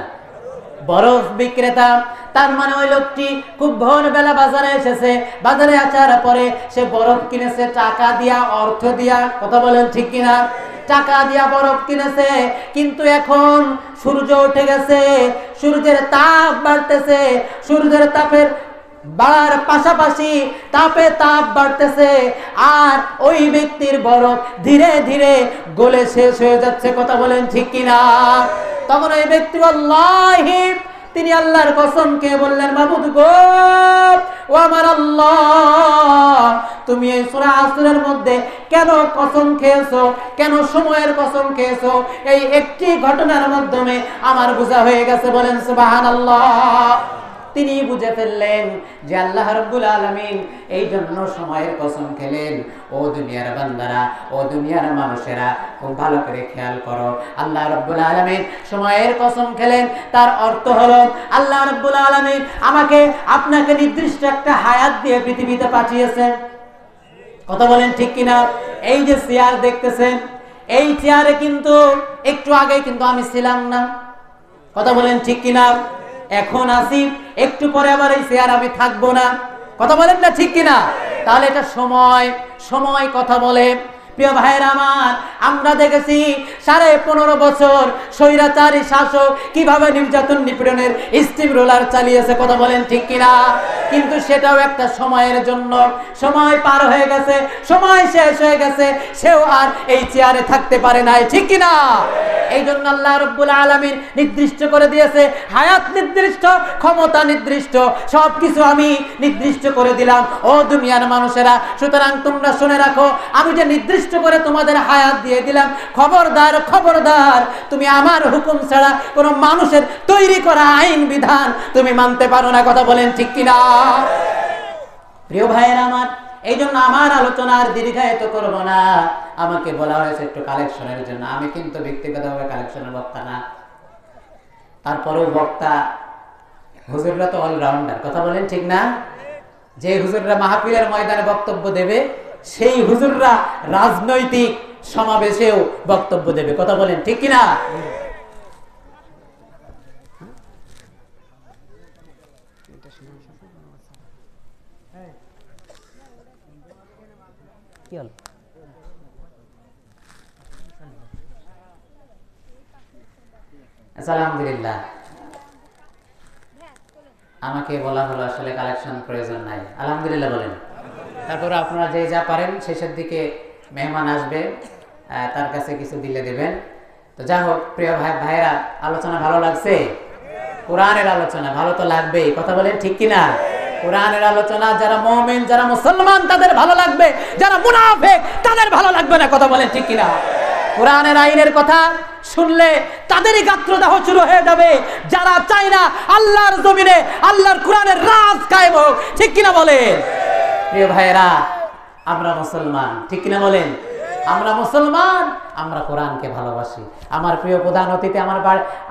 [SPEAKER 2] বরফ বিক্রেতা। তার মানে ওই লোকটি খুব ভোরবেলা বাজারে এসেছে, বাজারে আসার পরে সে বরফ কিনেছে টাকা দিয়া, অর্থ দিয়া। কথা বলেন ঠিক কিনা? টাকা দিয়া বরফ কিনেছে, কিন্তু এখন সূর্য উঠে গেছে, সূর্যের তাপ বাড়তেছে, সূর্যের তাপের বাড়ার পাশাপাশি তাপে তাপ বাড়তেছে, আর ওই ব্যক্তির বরফ ধীরে ধীরে গলে শেষ হয়ে যাচ্ছে। কথা বলেন ঠিক কিনা? তখন ওই ব্যক্তি আল্লাহি, তিনি আল্লাহর কসম কে বললেন, মাবুদ গো, ও আমার আল্লাহ, তুমি এই সূরা আসরের মধ্যে কেন কসম খেয়েছো, কেন সময়ের কসম খেয়েছো? এই একটি ঘটনার মাধ্যমে আমার বোঝা হয়ে গেছে। বলেন সুবহানাল্লাহ। তিনি বুঝে ফেললেন যে আল্লাহ রাব্বুল আলামিন এই জন্য সময়ের কসম খেলেন। ও দুনিয়ার বান্দারা, ও দুনিয়ার মানুষেরা, খুব ভালো করে খেয়াল করো, আল্লাহ রাব্বুল আলামিন সময়ের কসম খেলেন। তার অর্থ হলো আল্লাহ রাব্বুল আলামিন আমাকে আপনাকে নির্দিষ্ট একটা হায়াত দিয়ে পৃথিবীতে পাঠিয়েছেন। কথা বলেন ঠিক কিনা? এই যে চেয়ার দেখতেছেন, এই চেয়ারে কিন্তু একটু আগে কিন্তু আমি ছিলাম না। কথা বলেন ঠিক কিনা? এখন আসি, একটু পরে আবার এই চেয়ার আমি থাকবো না। কথা বলেন না ঠিক কিনা? তাহলে এটা সময় কথা বলে। প্রিয় ভাইয়েরা আমার, আমরা দেখেছি 15.5 বছর স্বৈরাচারী শাসক কিভাবে নির্যাতন নিপীড়নের স্টিম রোলার চালিয়েছে। কথা বলেন ঠিক কিনা? কিন্তু সেটাও একটা সময়ের জন্য। সময় পার হয়ে গেছে, সময় শেষ হয়ে গেছে, সেও আর এই চেয়ারে থাকতে পারে নাই। ঠিক কিনা? এই জন্য আল্লাহ রাব্বুল আলামিন নির্দিষ্ট করে দিয়েছে, হায়াত নির্দিষ্ট, ক্ষমতা নির্দিষ্ট, সবকিছু আমি নির্দিষ্ট করে দিলাম। ও দুনিয়ার মানুষেরা, সুতরাং তোমরা শুনে রাখো, আমি যে নির্দিষ্ট করে তোমাদের হায়াত দিয়ে দিলাম, খবরদার খবরদার, তুমি আমার হুকুম ছাড়া কোন মানুষের তৈরি করা আইন বিধান তুমি মানতে পারো না। কথা বলেন ঠিক কিনা? প্রিয় ভাইয়েরা আমার, এই জন্য আমার আলোচনা আর দীর্ঘায়িত করব না। আমাকে বলা হয়েছে একটু কালেকশনের জন্য, আমি কিন্তু ব্যক্তিগতভাবে কালেকশনের বক্তা না। তারপরেও বক্তা, হুজুররা তো অলরাউন্ডার। কথা বলেন ঠিক না? যে হুজুররা মাহফিলের ময়দানে বক্তব্য দেবে, সেই হুজুররা রাজনৈতিক সমাবেশেও বক্তব্য দেবে। কথা বলেন ঠিক কিনা?
[SPEAKER 4] কি হল?
[SPEAKER 2] আলহামদুলিল্লাহ, আমাকে বলা হলো আসলে কালেকশন প্রয়োজন নাই। আলহামদুলিল্লাহ বলেন। তারপরে আপনারা যে যা পারেন, শেষের দিকে মেহমান আসবে, তার কাছে কিছু দিলে দেবেন। তো যা হোক, প্রিয় ভাইরা, আলোচনা ভালো লাগছে? কোরআনের আলোচনা ভালো তো লাগবেই, কথা বলেন ঠিক কিনা? কোরআনের আলোচনা যারা মুমিন, যারা মুসলমান, তাদের ভালো লাগবে, যারা মুনাফিক তাদের ভালো লাগবে না, কথা বলেন ঠিক কিনা? কোরআনের আইনের কথা শুনলে তাদেরই গাত্রদাহ শুরু হয়ে যাবে, যারা চায় না আল্লাহর জমিনে আল্লাহর কোরআনের রাজ কায়েম হোক, ঠিক কিনা বলেন? প্রিয় ভাইরা, আমরা মুসলমান, ঠিক কিনা বলেন? আমরা মুসলমান, আমরা কোরআনকে ভালোবাসি। আমার প্রিয় প্রধান অতিথি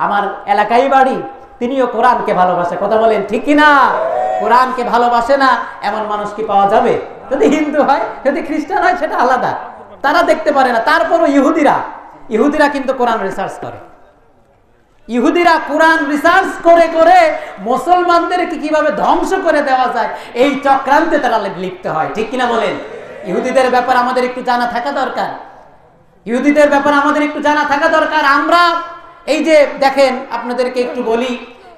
[SPEAKER 2] আমার এলাকায় বাড়ি, তিনিও কোরআনকে ভালোবাসে, কথা বলেন ঠিক কিনা? কোরআনকে ভালোবাসে না এমন মানুষ কি পাওয়া যাবে? যদি হিন্দু হয়, যদি খ্রিস্টান হয়, সেটা আলাদা, তারা দেখতে পারে না। তারপরও ইহুদিরা কিন্তু কোরআন রিসার্চ করে। ইহুদিরা কোরআন রিসার্চ করে করে মুসলমানদেরকে কিভাবে ধ্বংস করে দেওয়া যায় এই চক্রান্তে তারা লিপ্ত হয়, ঠিক কিনা বলেন? ইহুদিদের ব্যাপার আমাদের একটু জানা থাকা দরকার। ইহুদিদের ব্যাপার আমাদের একটু জানা থাকা দরকার। আমরা এই যে দেখেন, আপনাদেরকে একটু বলি,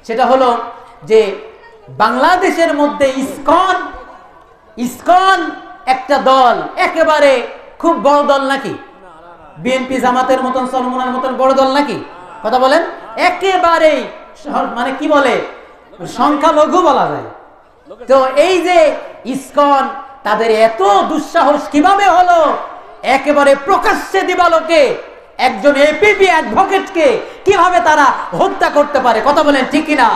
[SPEAKER 2] সেটা হলো যে বাংলাদেশের মধ্যে ইসকন একটা দল, একেবারে খুব বড় দল নাকি? বিএনপি জামাতের মতন, সলমনের মতন বড় দল নাকি? কথা বলেন। একেবারেই মানে কি বলে, সংখ্যালঘু বলা যায়। তো এই যে ইসকন, তাদের এত দুঃসাহস কিভাবে হলো? একেবারে প্রকাশ্যে দিবালোকে একজন এপিপি অ্যাডভোকেটকে কিভাবে তারা হত্যা করতে পারে, কথা বলেন ঠিক কিনা?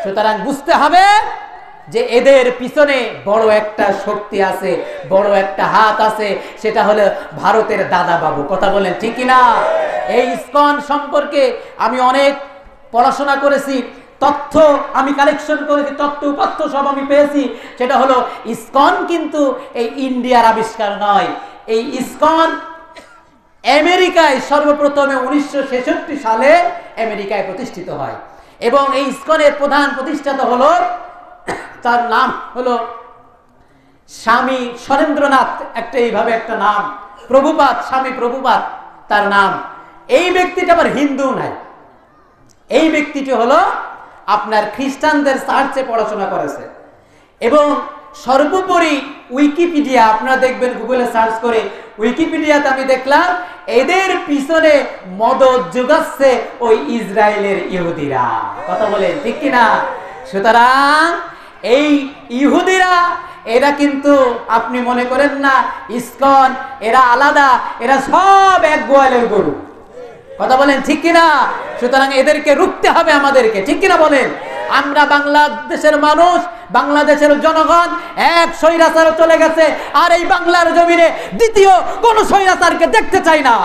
[SPEAKER 2] সুতরাং বুঝতে হবে যে এদের পিছনে বড় একটা শক্তি আছে, বড় একটা হাত আছে, সেটা হলো ভারতের দাদা বাবু, কথা বলেন ঠিক কিনা? এই ইসকন সম্পর্কে আমি অনেক পড়াশোনা করেছি, তথ্য আমি কালেকশন করেছি, তথ্য উপাত্ত সব আমি পেয়েছি। সেটা হলো ইসকন কিন্তু এই ইন্ডিয়ার আবিষ্কার নয়। এই ইসকন আমেরিকায় সর্বপ্রথমে 1966 সালে আমেরিকায় প্রতিষ্ঠিত হয়, এবং এই ইসকনের প্রধান প্রতিষ্ঠাতা হলো, তার নাম হলো স্বামী সরেন্দ্রনাথ, এইভাবে একটা নাম, প্রভুপাদ, স্বামী প্রভুপাদ তার নাম। এই ব্যক্তিটা আবার হিন্দু নাই, এই ব্যক্তিটি হলো আপনার খ্রিস্টানদের চার্চে পড়াশোনা করেছে। এবং সর্বোপরি উইকিপিডিয়া, আপনারা দেখবেন গুগলে সার্চ করে, উইকিপিডিয়াতে আমি দেখলাম এদের পিছনে মদত যোগাচ্ছে ওই ইসরায়েলের ইহুদিরা, কথা বলেন ঠিক কিনা? সুতরাং এই ইহুদিরা, এরা কিন্তু আপনি মনে করেন না ইসকন এরা আলাদা, এরা সব এক গোয়ালের গরু, কথা বলেন ঠিক কিনা? সুতরাং এদেরকে রুখতে হবে আমাদেরকে, ঠিক কিনা বলেন? আমরা বাংলাদেশের মানুষ, বাংলাদেশের জনগণ এক স্বৈরাচার চলে গেছে, আর এই বাংলার জমিনে দ্বিতীয় কোন স্বৈরাচারকে দেখতে চাই না।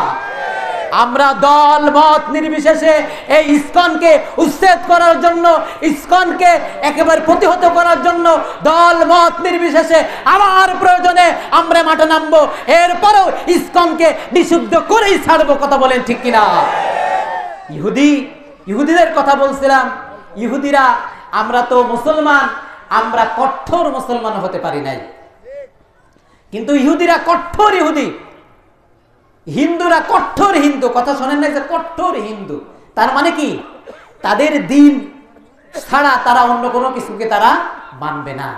[SPEAKER 2] আমরা দল মত নির্বিশেষে এই ইসকনকে উচ্ছেদ করার জন্য, ইসকনকে একেবারে প্রতিহত করার জন্য দল মত নির্বিশেষে আবার প্রয়োজনে আমরা মাঠে নামবো, এরপরেও ইসকনকে নিষিদ্ধ করেই ছাড়বো, কথা বলেন ঠিক কিনা? ইহুদিদের কথা বলছিলাম। ইহুদিরা, আমরা তো মুসলমান, আমরা কঠোর মুসলমান হতে পারি নাই, কিন্তু ইহুদিরা কঠোর ইহুদি, হিন্দুরা কঠোর হিন্দু, কথা শোনেন না? যে কঠোর হিন্দু তার মানে কি? তাদের দিন ছাড়া তারা অন্য কোনো কিছুকে তারা মানবে না।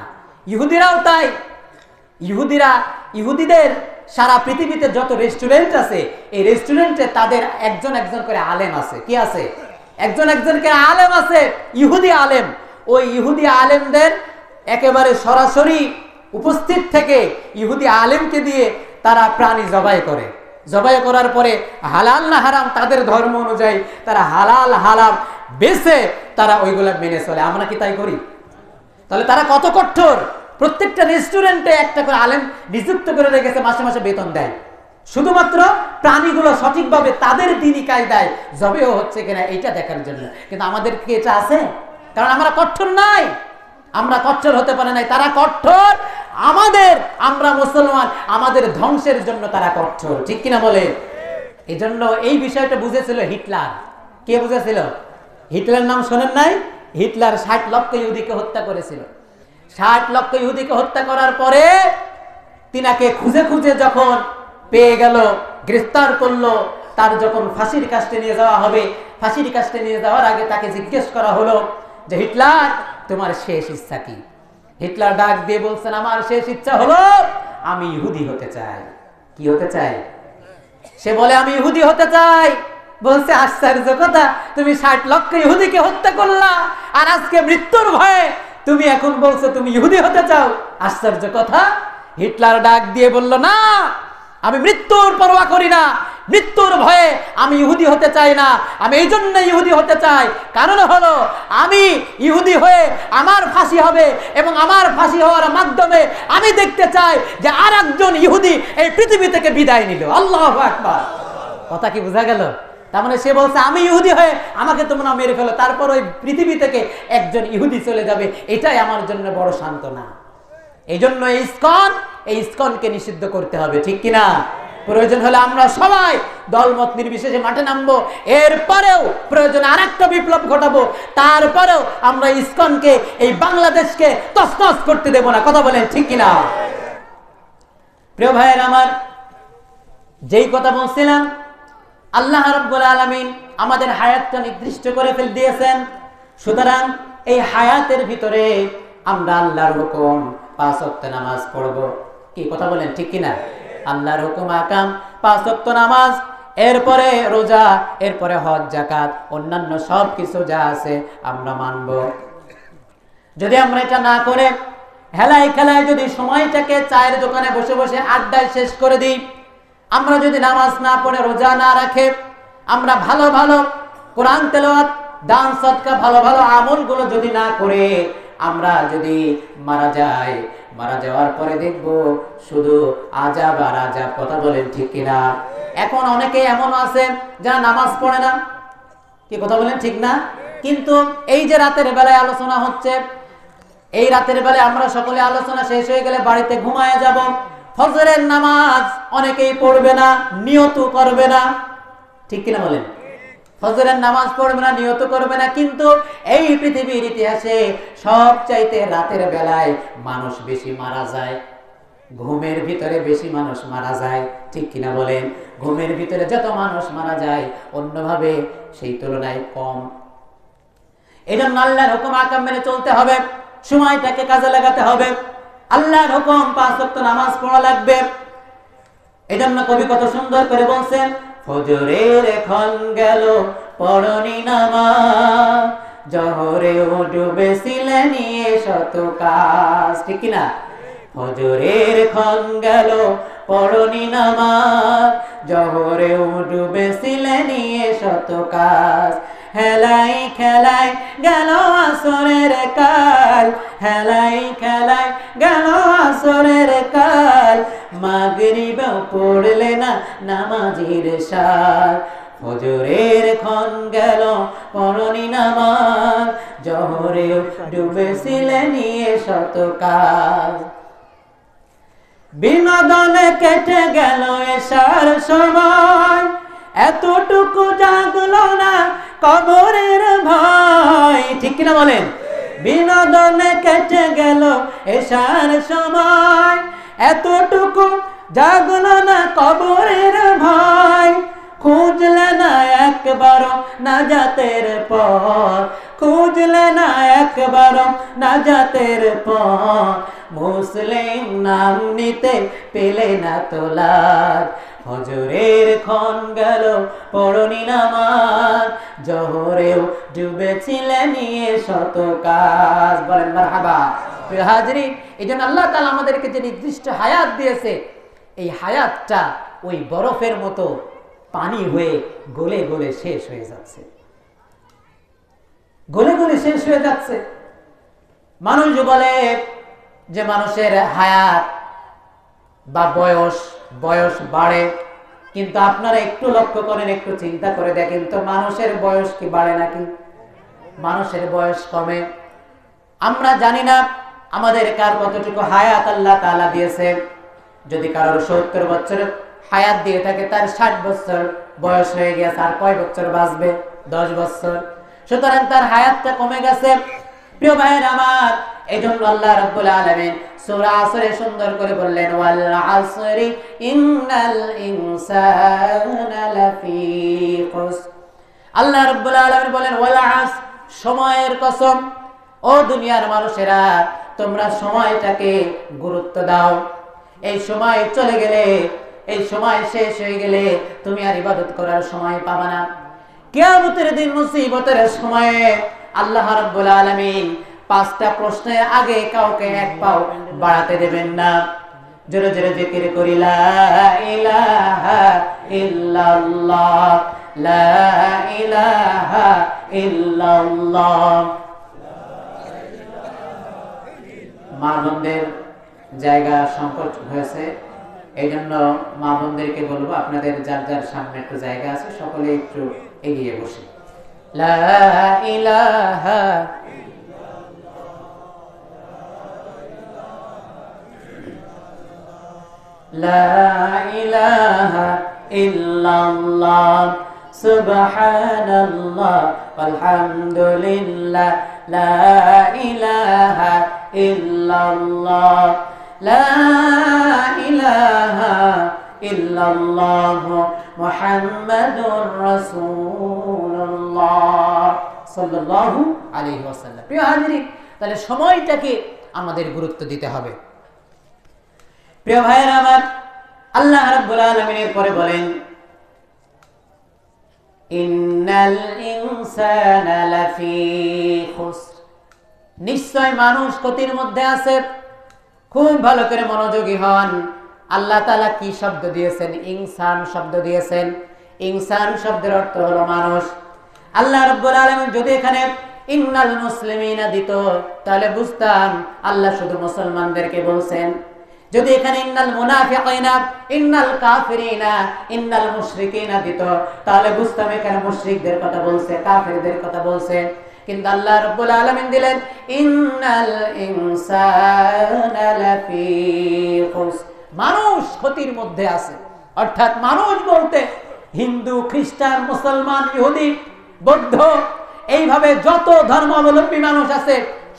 [SPEAKER 2] ইহুদিরাও তাই। ইহুদিদের সারা পৃথিবীতে যত রেস্টুরেন্ট আছে, এই রেস্টুরেন্টে তাদের একজন একজন করে আলেম আছে। কি আছে? একজন একজন করে আলেম আছে, ইহুদি আলেম। ওই ইহুদি আলেমদের একেবারে সরাসরি উপস্থিত থেকে ইহুদি আলেমকে দিয়ে তারা প্রাণী জবাই করে। জবাই করার পরে হালাল না হারাম তাদের ধর্ম অনুযায়ী তারা হালাল হারাম বেছে তারা ওইগুলা মেনে চলে। আমরা কি তাই করি? তাহলে তারা কত কঠোর! প্রত্যেকটা রেস্টুরেন্টে একটা করে আলেম নিযুক্ত করে রেখেছে, মাসে মাসে বেতন দেয়, শুধুমাত্র প্রাণীগুলো সঠিকভাবে তাদের দিনই কায়দায় জবেও হচ্ছে কিনা এইটা দেখার জন্য। কিন্তু আমাদের কি এটা আছে? কারণ আমরা কঠোর নাই, আমরা কঠোর হতে পারে নাই, তারা কঠোর। আমরা মুসলমান, আমাদের ধ্বংসের জন্য তারা কঠোর, ঠিক কিনা বলে? এই জন্য এই বিষয়টা বুঝেছিল হিটলার। কে বুঝেছিল? হিটলার নাম শোনেন নাই? হিটলার 60 লক্ষ ইহুদিকে হত্যা করেছিল। 60 লক্ষ ইহুদিকে হত্যা করার পরে তিনাকে খুঁজে খুঁজে যখন পেয়ে গেল, গ্রেফতার করলো, তার যখন ফাঁসির কাস্টে নিয়ে যাওয়া হবে, ফাঁসির কাস্টে নিয়ে যাওয়ার আগে তাকে জিজ্ঞেস করা হলো যে হিটলার, তোমার শেষ ইচ্ছা কি? হিটলার ডাক দিয়ে বলছেন, আমার শেষ ইচ্ছা হলো আমি ইহুদি হতে চাই। কি হতে চাই? সে বলে আমি ইহুদি হতে চাই। বলছে আশ্চর্য কথা, তুমি 60 লক্ষ ইহুদিকে হত্যা করলা, আর আজকে মৃত্যুর ভয়ে তুমি এখন বলছো তুমি ইহুদি হতে চাও। আশ্চর্য কথা। হিটলার ডাক দিয়ে বলল, না, আমি মৃত্যুর পরোয়া করি না, মৃত্যুর ভয়ে আমি ইহুদি হতে চাই না। আমি এই জন্য ইহুদি হতে চাই, কারণ হলো আমি ইহুদি হয়ে আমার ফাঁসি হবে, এবং আমার ফাঁসি হওয়ার মাধ্যমে আমি দেখতে চাই যে আর একজন ইহুদি এই পৃথিবী থেকে বিদায় নিল। আল্লাহু আকবার। কথা কি বোঝা গেল? তার মানে সে বলছে আমি ইহুদি হয়ে আমাকে তোমরা মেরে ফেলো, তারপর ওই পৃথিবী থেকে একজন ইহুদি চলে যাবে, এটাই আমার জন্য বড় সান্ত্বনা। এই জন্য এই ইসকনকে নিষিদ্ধ করতে হবে, ঠিক কিনা? প্রয়োজন হলে আমরা সবাই দলমত নির্বিশেষে মাঠে নামবো, এরপরেও প্রয়োজনে আরেকটা বিপ্লব ঘটাবো, তারপরেও আমরা ইসকনকে, এই বাংলাদেশকে তছনছ করতে দেব না। কথা বলেন ঠিক কিনা? প্রিয় ভাইয়ের আমার, যেই কথা বলছিলাম, আল্লাহ রাব্বুল আলামিন আমাদের হায়াতটা নির্দিষ্ট করে দিয়েছেন। সুতরাং এই হায়াতের ভিতরে আমরা আল্লাহর হুকুম 5 ওয়াক্ত নামাজ পড়ব। কি কথা বলেন ঠিক কিনা? আল্লাহর হুকুম আকাম 5 ওয়াক্ত নামাজ, এরপরে রোজা, এরপরে হজ, যাকাত, অন্যান্য সব কিছু যা আছে আমরা মানব। যদি আমরা এটা না করে হেলায় খেলায় যদি সময়টাকে চায়ের দোকানে বসে বসে আড্ডায় শেষ করে দিই, আমরা যদি নামাজ না পড়ে, রোজা না রাখে, আমরা ভালো ভালো কোরআন তেলাওয়াত, দান সদকা, ভালো ভালো আমলগুলো যদি না করে আমরা যদি মারা যাই, মারা যাওয়ার পরে দেখব শুধু আযাব আর আযাব। কথা বলেন ঠিক কিনা? এখন অনেকে এমন আছে যারা নামাজ পড়ে না। কি কথা বলেন ঠিক না? কিন্তু এই যে রাতের বেলায় আলোচনা হচ্ছে, এই রাতের বেলায় আমরা সকলে আলোচনা শেষ হয়ে গেলে বাড়িতে ঘুমায় যাব। ফজরের নামাজ অনেকেই পড়বে না, নিয়ত করবে না, ঠিক কিনা বলেন? ফজরের নামাজ পড়বে না, নিয়ত করবে না, কিন্তু এই পৃথিবীর ইতিহাসে সবচাইতে রাতের বেলায় মানুষ বেশি মারা যায়, ঘুমের ভিতরে বেশি মানুষ মারা যায়, ঠিক কিনা বলেন? ঘুমের ভিতরে যত মানুষ মারা যায়, অন্যভাবে সেই তুলনায় কম। এজন্য আল্লাহর হুকুম আকাম মেনে চলতে হবে, সময়টাকে কাজে লাগাতে হবে। আল্লাহর হুকুম 5 ওয়াক্ত নামাজ পড়া লাগবে। এজন্য কবি কত সুন্দর করে বলছেন, ফজরের ক্ষণ গেল পড়নি নামাজ, জহরে ডুবেছিলে নিয়ে শত কাজ, ঠিক কিনা? ফজরের ক্ষণ গেল পড়নি নামাজ, জহরে ডুবেছিলে নিয়ে শত কাজ, হেলাই খেলাই গেল আসরের কাল, হেলাই খেলাই গেল আসরের কাল, মাগরিবেও পড়লে না নামাজের সাল, ফজরের ক্ষণ গেল পড়নি নামাজ, জহরেও ডুবেছিলে নিয়ে শত কাজ। বিনোদনে কেটে গেল এশার সময়, এতটুকু জাগলো না কবরের ভয়, ঠিক কিনা বলেন? বিনোদনে কেটে গেল এশার সময়, এতটুকু জাগলো না কবরের ভয়, খুঁজলে না একবারও নাজাতের পথ, খুঁজলে না একবারও নাজাতের পথ, মুসলিম নাম নিতে পেলে না তোলার, ফজরের ক্ষণ গেল পড়নি নামাজ, জহরেও ডুবেছিলে নিয়ে শত কাজ। বলেন মারহাবা। প্রিয় হাজরিন, এই জন্য আল্লাহ তাআলা আমাদেরকে যে নির্দিষ্ট হায়াত দিয়েছে, এই হায়াতটা ওই বরফের মতো পানি হয়ে গলে গলে শেষ হয়ে যাচ্ছে, গলে গলে শেষ হয়ে যাচ্ছে। মানুষ বলে যে মানুষের হায়াত বা বয়স বাড়ে, কিন্তু আপনারা একটু লক্ষ্য করেন, একটু চিন্তা করে দেখেন তো, মানুষের বয়স কি বাড়ে নাকি মানুষের বয়স কমে? আমরা জানি না আমাদের কার কতটুকু হায়াত আল্লাহ তাআলা দিয়েছে। যদি কারোর 70 বছরের হায়াত দিয়ে থাকে, তার 60 বছর বয়স হয়ে গেছে, আর কয় বছর বাঁচবে? 10 বছর। সুতরাং তার হায়াতটা কমে গেছে। প্রিয় ভাইয়েরা আমার, এজন্য আল্লাহ রাব্বুল আলামিন সূরা আসরে সুন্দর করে বললেন, ওয়াল আসরি ইন্নাল ইনসানা লাফি খুসর। আল্লাহ রাব্বুল আলামিন বলেন, ওয়াল আসর, সময়ের কসম। ও দুনিয়ার মানুষেরা, তোমরা সময়টাকে গুরুত্ব দাও। এই সময় চলে গেলে, এই সময় শেষ হয়ে গেলে তুমি আর ইবাদত করার সময় পাবা না। কিয়ামতের দিন মুসিবতের সময়ে আল্লাহ রাব্বুল আলামিন 5টা প্রশ্নের আগে কাউকে এক পাও বাড়াতে দেবেন না। জোরে জোরে জিকির করি, লা ইলাহা ইল্লাল্লাহ, লা ইলাহা ইল্লাল্লাহ। মা বোনদের জায়গা সংকট হয়েছে, এই জন্য মা বোনদেরকে বলবো, আপনাদের যার যার সামনে একটু জায়গা আছে, সকলে একটু এগিয়ে বসে। লা ইলাহা লা ইলাহা ইল্লাল্লাহ, সুবহানাল্লাহ, আলহামদুলিল্লাহ, লা ইলাহা ইল্লাল্লাহ, লা ইলাহা ইল্লাল্লাহ, মুহাম্মাদুর রাসূলুল্লাহ সাল্লাল্লাহু আলাইহি ওয়াসাল্লাম। প্রিয় হাজিরিন, তাহলে সময়টাকে আমাদের গুরুত্ব দিতে হবে। প্রিয় ভাইয়েরা আমার, আল্লাহ রাব্বুল আলামিনের পরে বলেন, ইন্নাল ইনসানা লাফি খুসর, নিশ্চয় মানুষ ক্ষতির মধ্যে আছে। খুব ভালো করে মনোযোগী হন। আল্লাহ তাআলা কি শব্দ দিয়েছেন? ইনসান শব্দ দিয়েছেন। ইনসান শব্দের অর্থ হলো মানুষ। আল্লাহ রাব্বুল আলামিন যদি এখানে ইন্নাল মুসলিমিনা দিত, তাহলে বুঝতাম আল্লাহ শুধু মুসলমানদেরকে বলছেন। যদি এখানে ইন্নাল মুনাফিকিনা, ইন্নাল কাফিরিনা, ইন্নাল মুশরিকিনা দিত, তাহলে বুঝতাম এখানে মুশরিকদের কথা বলছে, কাফিরদের কথা বলছে। কিন্তু আল্লাহ রাব্বুল আলামিন দিলেন ইন্নাল ইনসানা লাফি খুসর, মানুষ ক্ষতির মধ্যে আছে। অর্থাৎ মানুষ বলতে হিন্দু, খ্রিস্টান, মুসলমান, ইহুদি, বৌদ্ধ, এইভাবে যত ধর্মাবলম্বী মানুষ আছে,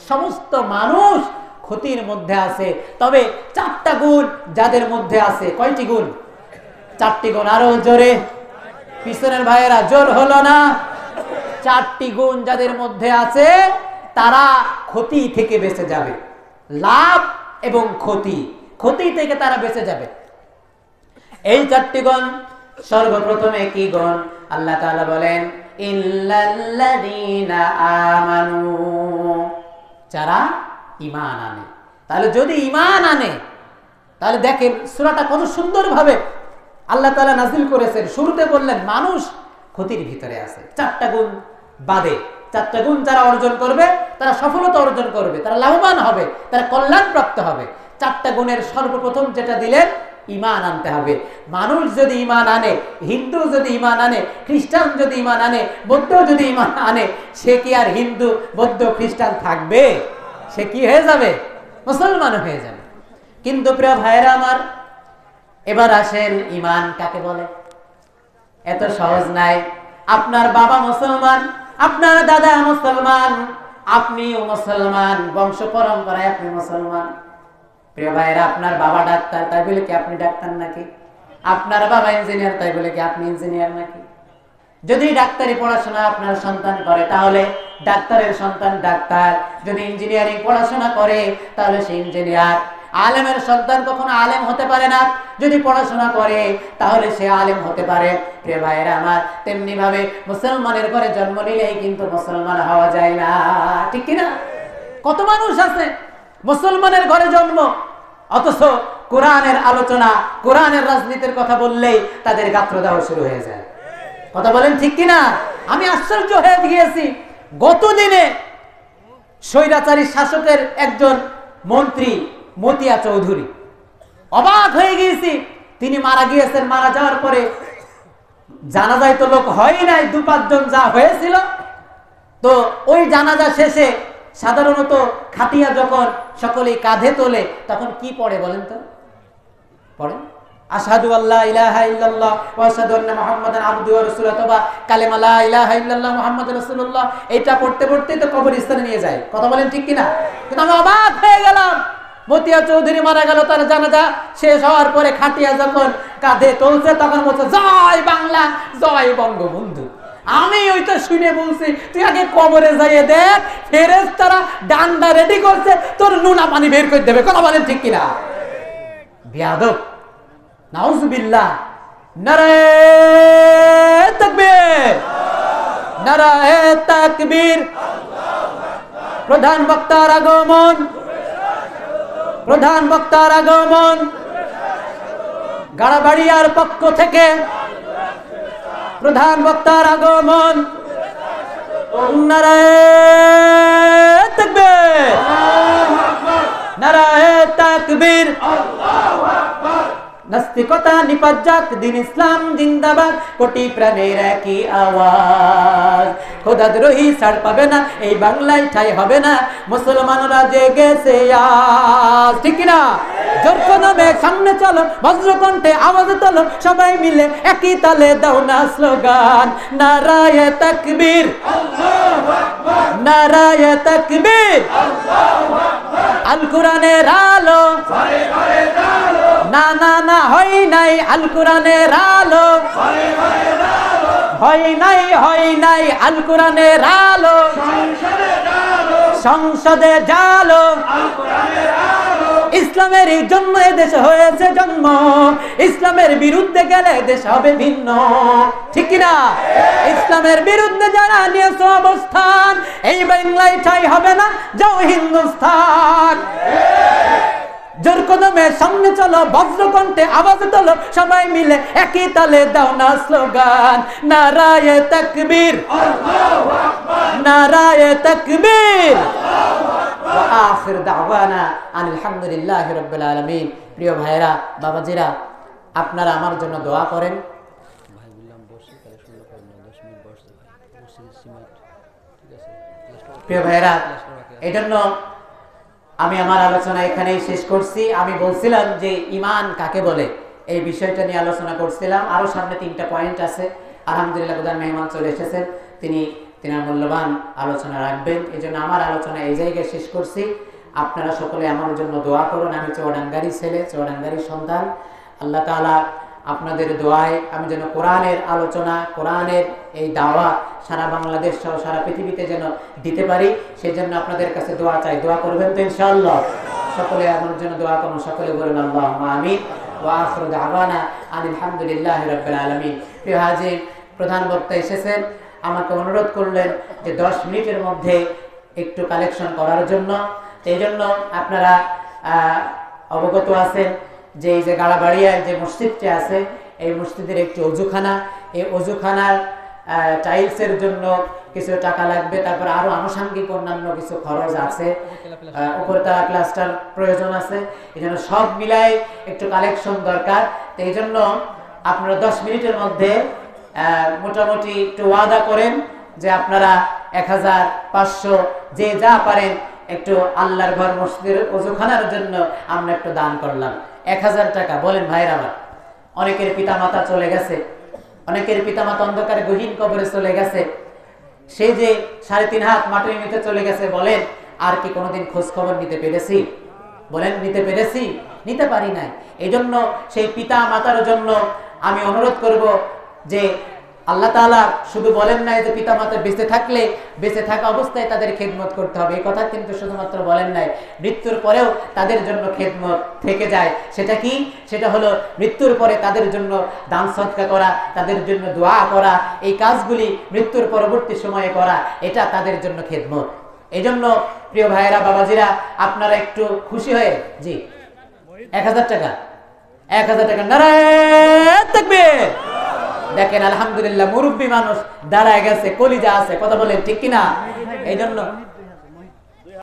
[SPEAKER 2] সমস্ত মানুষ ক্ষতির মধ্যে আছে। তবে 4টা গুণ যাদের মধ্যে আছে। কয়টি গুণ? 4টি গুণ। আরো জোরে, পিছনের ভাইয়েরা, জোর হলো না। 4টি গুণ যাদের মধ্যে আছে, তারা ক্ষতি থেকে বেঁচে যাবে। লাভ এবং ক্ষতি, ক্ষতি থেকে তারা বেঁচে যাবে। এই 4টি গুণ, সর্বপ্রথমে কি গুণ? আল্লাহ তাআলা বলেন, ইল্লাল্লাযীনা আমানু, যারা ঈমান আনে। তাহলে যদি ঈমান আনে, তাহলে দেখেন সূরাটা কত সুন্দরভাবে আল্লাহ তাআলা নাযিল করেছেন। শুরুতে বললেন মানুষ ক্ষতির ভিতরে আছে। 4টা গুণ বাদে, 4টা গুণ যারা অর্জন করবে তারা সফলতা অর্জন করবে, তারা লাভবান হবে, তারা কল্যাণ প্রাপ্ত হবে। 4টা গুণের সর্বপ্রথম যেটা দিলেন, ঈমান আনতে হবে। মানুষ যদি ঈমান আনে, হিন্দু যদি ঈমান আনে, খ্রিস্টান যদি ঈমান আনে, বৌদ্ধ যদি ঈমান আনে, সে কি আর হিন্দু, বৌদ্ধ, খ্রিস্টান থাকবে? সে কি হয়ে যাবে? মুসলমান হয়ে যাবে। কিন্তু প্রিয় ভাইরা আমার, এবার আসেন ঈমান কাকে বলে? এত সহজ নাই। আপনার বাবা মুসলমান, আপনার দাদা মুসলমান, আপনিও মুসলমান, বংশ পরম্পরায় আপনি মুসলমান। প্রিয় ভাইরা, আপনার বাবা ডাক্তার, তাই বলে কি আপনি ডাক্তার নাকি? আপনার বাবা ইঞ্জিনিয়ার, তাই বলে কি আপনি ইঞ্জিনিয়ার নাকি? যদি ডাক্তারি পড়াশোনা আপনার সন্তান করে, তাহলে ডাক্তারের সন্তান ডাক্তার। যদি ইঞ্জিনিয়ারিং পড়াশোনা করে, তাহলে সে ইঞ্জিনিয়ার। আলেমের সন্তান কখনো আলেম হতে পারে না। যদি পড়াশোনা করে, তাহলে সে আলেম হতে পারে। প্রিয় ভাইরা আমার, তেমনি ভাবে মুসলমানের ঘরে জন্ম নিলেই কিন্তু মুসলমান হওয়া যায় না, ঠিক কিনা? কত মানুষ আছে মুসলমানের ঘরে জন্ম, অথচ কোরআনের আলোচনা, কোরআনের রাজনীতির কথা বললেই তাদের গাত্রদাহ শুরু হয়ে যায়। কথা বলেন ঠিক কিনা? আমি আশ্চর্য হয়ে গিয়েছি। গতদিনে স্বৈরাচারী শাসকের একজন মন্ত্রী মতিয়া চৌধুরী, অবাক হয়ে গিয়েছি। তিনি মারা গিয়েছেন। মারা যাওয়ার পরে জানাজায় তো লোক হয় নাই, 2-5 জন যা হয়েছিল। তো ওই জানাজা শেষে সাধারণত খাটিয়া যখন সকলেই কাঁধে তোলে, তখন কি পড়ে বলেন তো? পড়ে আশহাদু আল্লা ইলাহা ইল্লাল্লাহ ওয়া আশহাদু আন্না মুহাম্মাদান আবদুহু ওয়া রাসূলুহু অথবা কালেমা লা ইলাহা ইল্লাল্লাহ মুহাম্মাদুর রাসূলুল্লাহ, এটা পড়তে পড়তে তো কবরস্থানে নিয়ে যায়। কথা বলেন ঠিক কিনা? কিন্তু আমি অবাক হয়ে গেলাম, মতিয়া চৌধুরী মারা গেল, তার জানাজা শেষ হওয়ার পরে খাটিয়া যখন কাঁধে তুলছে তখন বলছে জয় বাংলা, জয় বঙ্গবন্ধু। আমি ওইটা শুনে বলছি তুই আগে কবরে যাইয়ে দেখ, ফেরেশতারা ডান্ডা রেডি করছে, তোর নুনা পানি বের করে দেবে। কথা বলেন ঠিক কিনা? বিয়াদব, নাউজুবিল্লাহ। নারায়ে তাকবীর, নারায়ে তাকবীর। প্রধান বক্তার আগমন, প্রধান বক্তার আগমন। গাড়াবাড়িয়ার পক্ষ থেকে প্রধান বক্তার আগমন। নারায়ে তাকবীর, নারায়ে তাকবীর। নাস্তিকতা নিপাত যাক, দিন ইসলাম জিন্দাবাদ, কোটি প্রাণের একই আওয়াজ। খোদাদ্রোহী ছাড় পাবে না, এই বাংলায় ঠাই হবে না, মুসলমানরা জেগেছে আজ। ঠিক কিনা? জোর কদমে সামনে চলো, বজ্রকণ্ঠে আওয়াজ তোলো, সবাই মিলে একই তালে দাও না স্লোগান। নারায়ে তাকবীর, নারায়ে তাকবীর। আল কোরআনের আলো, না না না হয় নাই, আল কোরআনের আলো হয় নাই, হয় নাই, আল কোরআনের আলো সংসদে জালো। ইসলামের জন্য এদেশ হয়েছে জন্ম, ইসলামের বিরুদ্ধে গেলে দেশ হবে ভিন্ন। ঠিক কিনা? ইসলামের বিরুদ্ধে যারা নিয়েছে অবস্থান, এই বাংলায় ঠাই হবে না, যাও হিন্দুস্তান। জোর কদমে সামনে চলো, বজ্রকণ্ঠে আওয়াজ তোলো, সবাই মিলে একই তালে দাও না স্লোগান। নারায়ে তাকবীর, নারায়ে তাকবীর। ওয়া আখির দাওয়ানা আনিল হামদুলিল্লাহি রাব্বিল আলামিন। প্রিয় ভাইরা, বাবাজিরা, আপনারা আমার জন্য দোয়া করেন। প্রিয় ভাইরা, এই জন্য আমি আমার আলোচনা এখানেই শেষ করছি। আমি বলছিলাম যে ঈমান কাকে বলে, এই বিষয়টা নিয়ে আলোচনা করছিলাম। আরো সামনে 3টা পয়েন্ট আছে। আলহামদুলিল্লাহ প্রধান মেহমান চলে এসেছেন, তিনি মূল্যবান আলোচনা রাখবেন। এই জন্য আমার আলোচনা এই জায়গায় শেষ করছি। আপনারা সকলে আমার জন্য দোয়া করুন। আমি চৌডাঙ্গারি ছেলে, চৌডাঙ্গারি সন্তান। আল্লাহ তাআলা আপনাদের দোয়ায় আমি যেন কোরআনের আলোচনা, কোরআনের এই দাওয়া সারা বাংলাদেশ সহ সারা পৃথিবীতে যেন দিতে পারি, সেজন্য আপনাদের কাছে দোয়া চাই। দোয়া করবেন তো ইনশাআল্লাহ? সকলে আমার জন্য দোয়া করুন। সকলে বলুন আল্লাহুম্মা আমিন। ওয়া আখিরু দাওয়ানা আনিল হামদুলিল্লাহি রাব্বিল আলামিন। প্রিয় হাজির, প্রধান বক্তা এসেছেন, আমাকে অনুরোধ করলেন যে 10 মিনিটের মধ্যে একটু কালেকশন করার জন্য। এই জন্য আপনারা অবগত আছেন যে এই যে গাড়াবাড়িয়ার যে মসজিদটি আছে, এই মসজিদের একটি অজুখানা, এই অজুখানার টাইলসের জন্য কিছু টাকা লাগবে। তারপর আরো আনুষঙ্গিক অন্যান্য কিছু খরচ আছে, উপরতলা প্লাস্টার প্রয়োজন আছে। এই জন্য সব মিলাই একটু কালেকশন দরকার। তো এই জন্য আপনারা 10 মিনিটের মধ্যে মোটামুটি একটু ওয়াদা করেন যে আপনারা 1000-500 যে যা পারেন একটু আল্লাহর ঘর মসজিদের ওযুখানার জন্য আমরা একটু দান করলাম। 1000 টাকা। বলেন ভাইরা আমার, অনেকের পিতামাতা চলে গেছে, অনেকের পিতামাতা অন্ধকারে গহীন কবরে চলে গেছে। সেই যে 3.5 হাত মাটির নিচে চলে গেছে, বলেন আর কি কোনোদিন খোঁজ খবর নিতে পেরেছি? বলেন নিতে পেরেছি? নিতে পারি নাই। এই জন্য সেই পিতা মাতার জন্য আমি অনুরোধ করব যে আল্লাহ তাআলা শুধু বলেন নাই যে পিতা মাতা বেঁচে থাকলে বেঁচে থাকা অবস্থায় তাদের খেদমত করতে হবে, এই কথা কিন্তু শুধুমাত্র বলেন নাই, মৃত্যুর পরেও তাদের জন্য খেদমত থেকে যায়। সেটা কি? সেটা হলো মৃত্যুর পরে তাদের জন্য দান সদকা করা, তাদের জন্য দোয়া করা, এই কাজগুলি মৃত্যুর পরবর্তী সময়ে করা, এটা তাদের জন্য খেদমত। এই জন্য প্রিয় ভাইয়েরা, বাবাজিরা, আপনারা একটু খুশি হয়ে জি 1000 টাকা, 1000 টাকা। নারায়ে তাকবীর। দেখেন আলহামদুলিল্লাহ, মুরব্বী মানুষ দাঁড়ায় গেছে, কলিজা আছে। কথা বলেন ঠিক কিনা? এই জন্য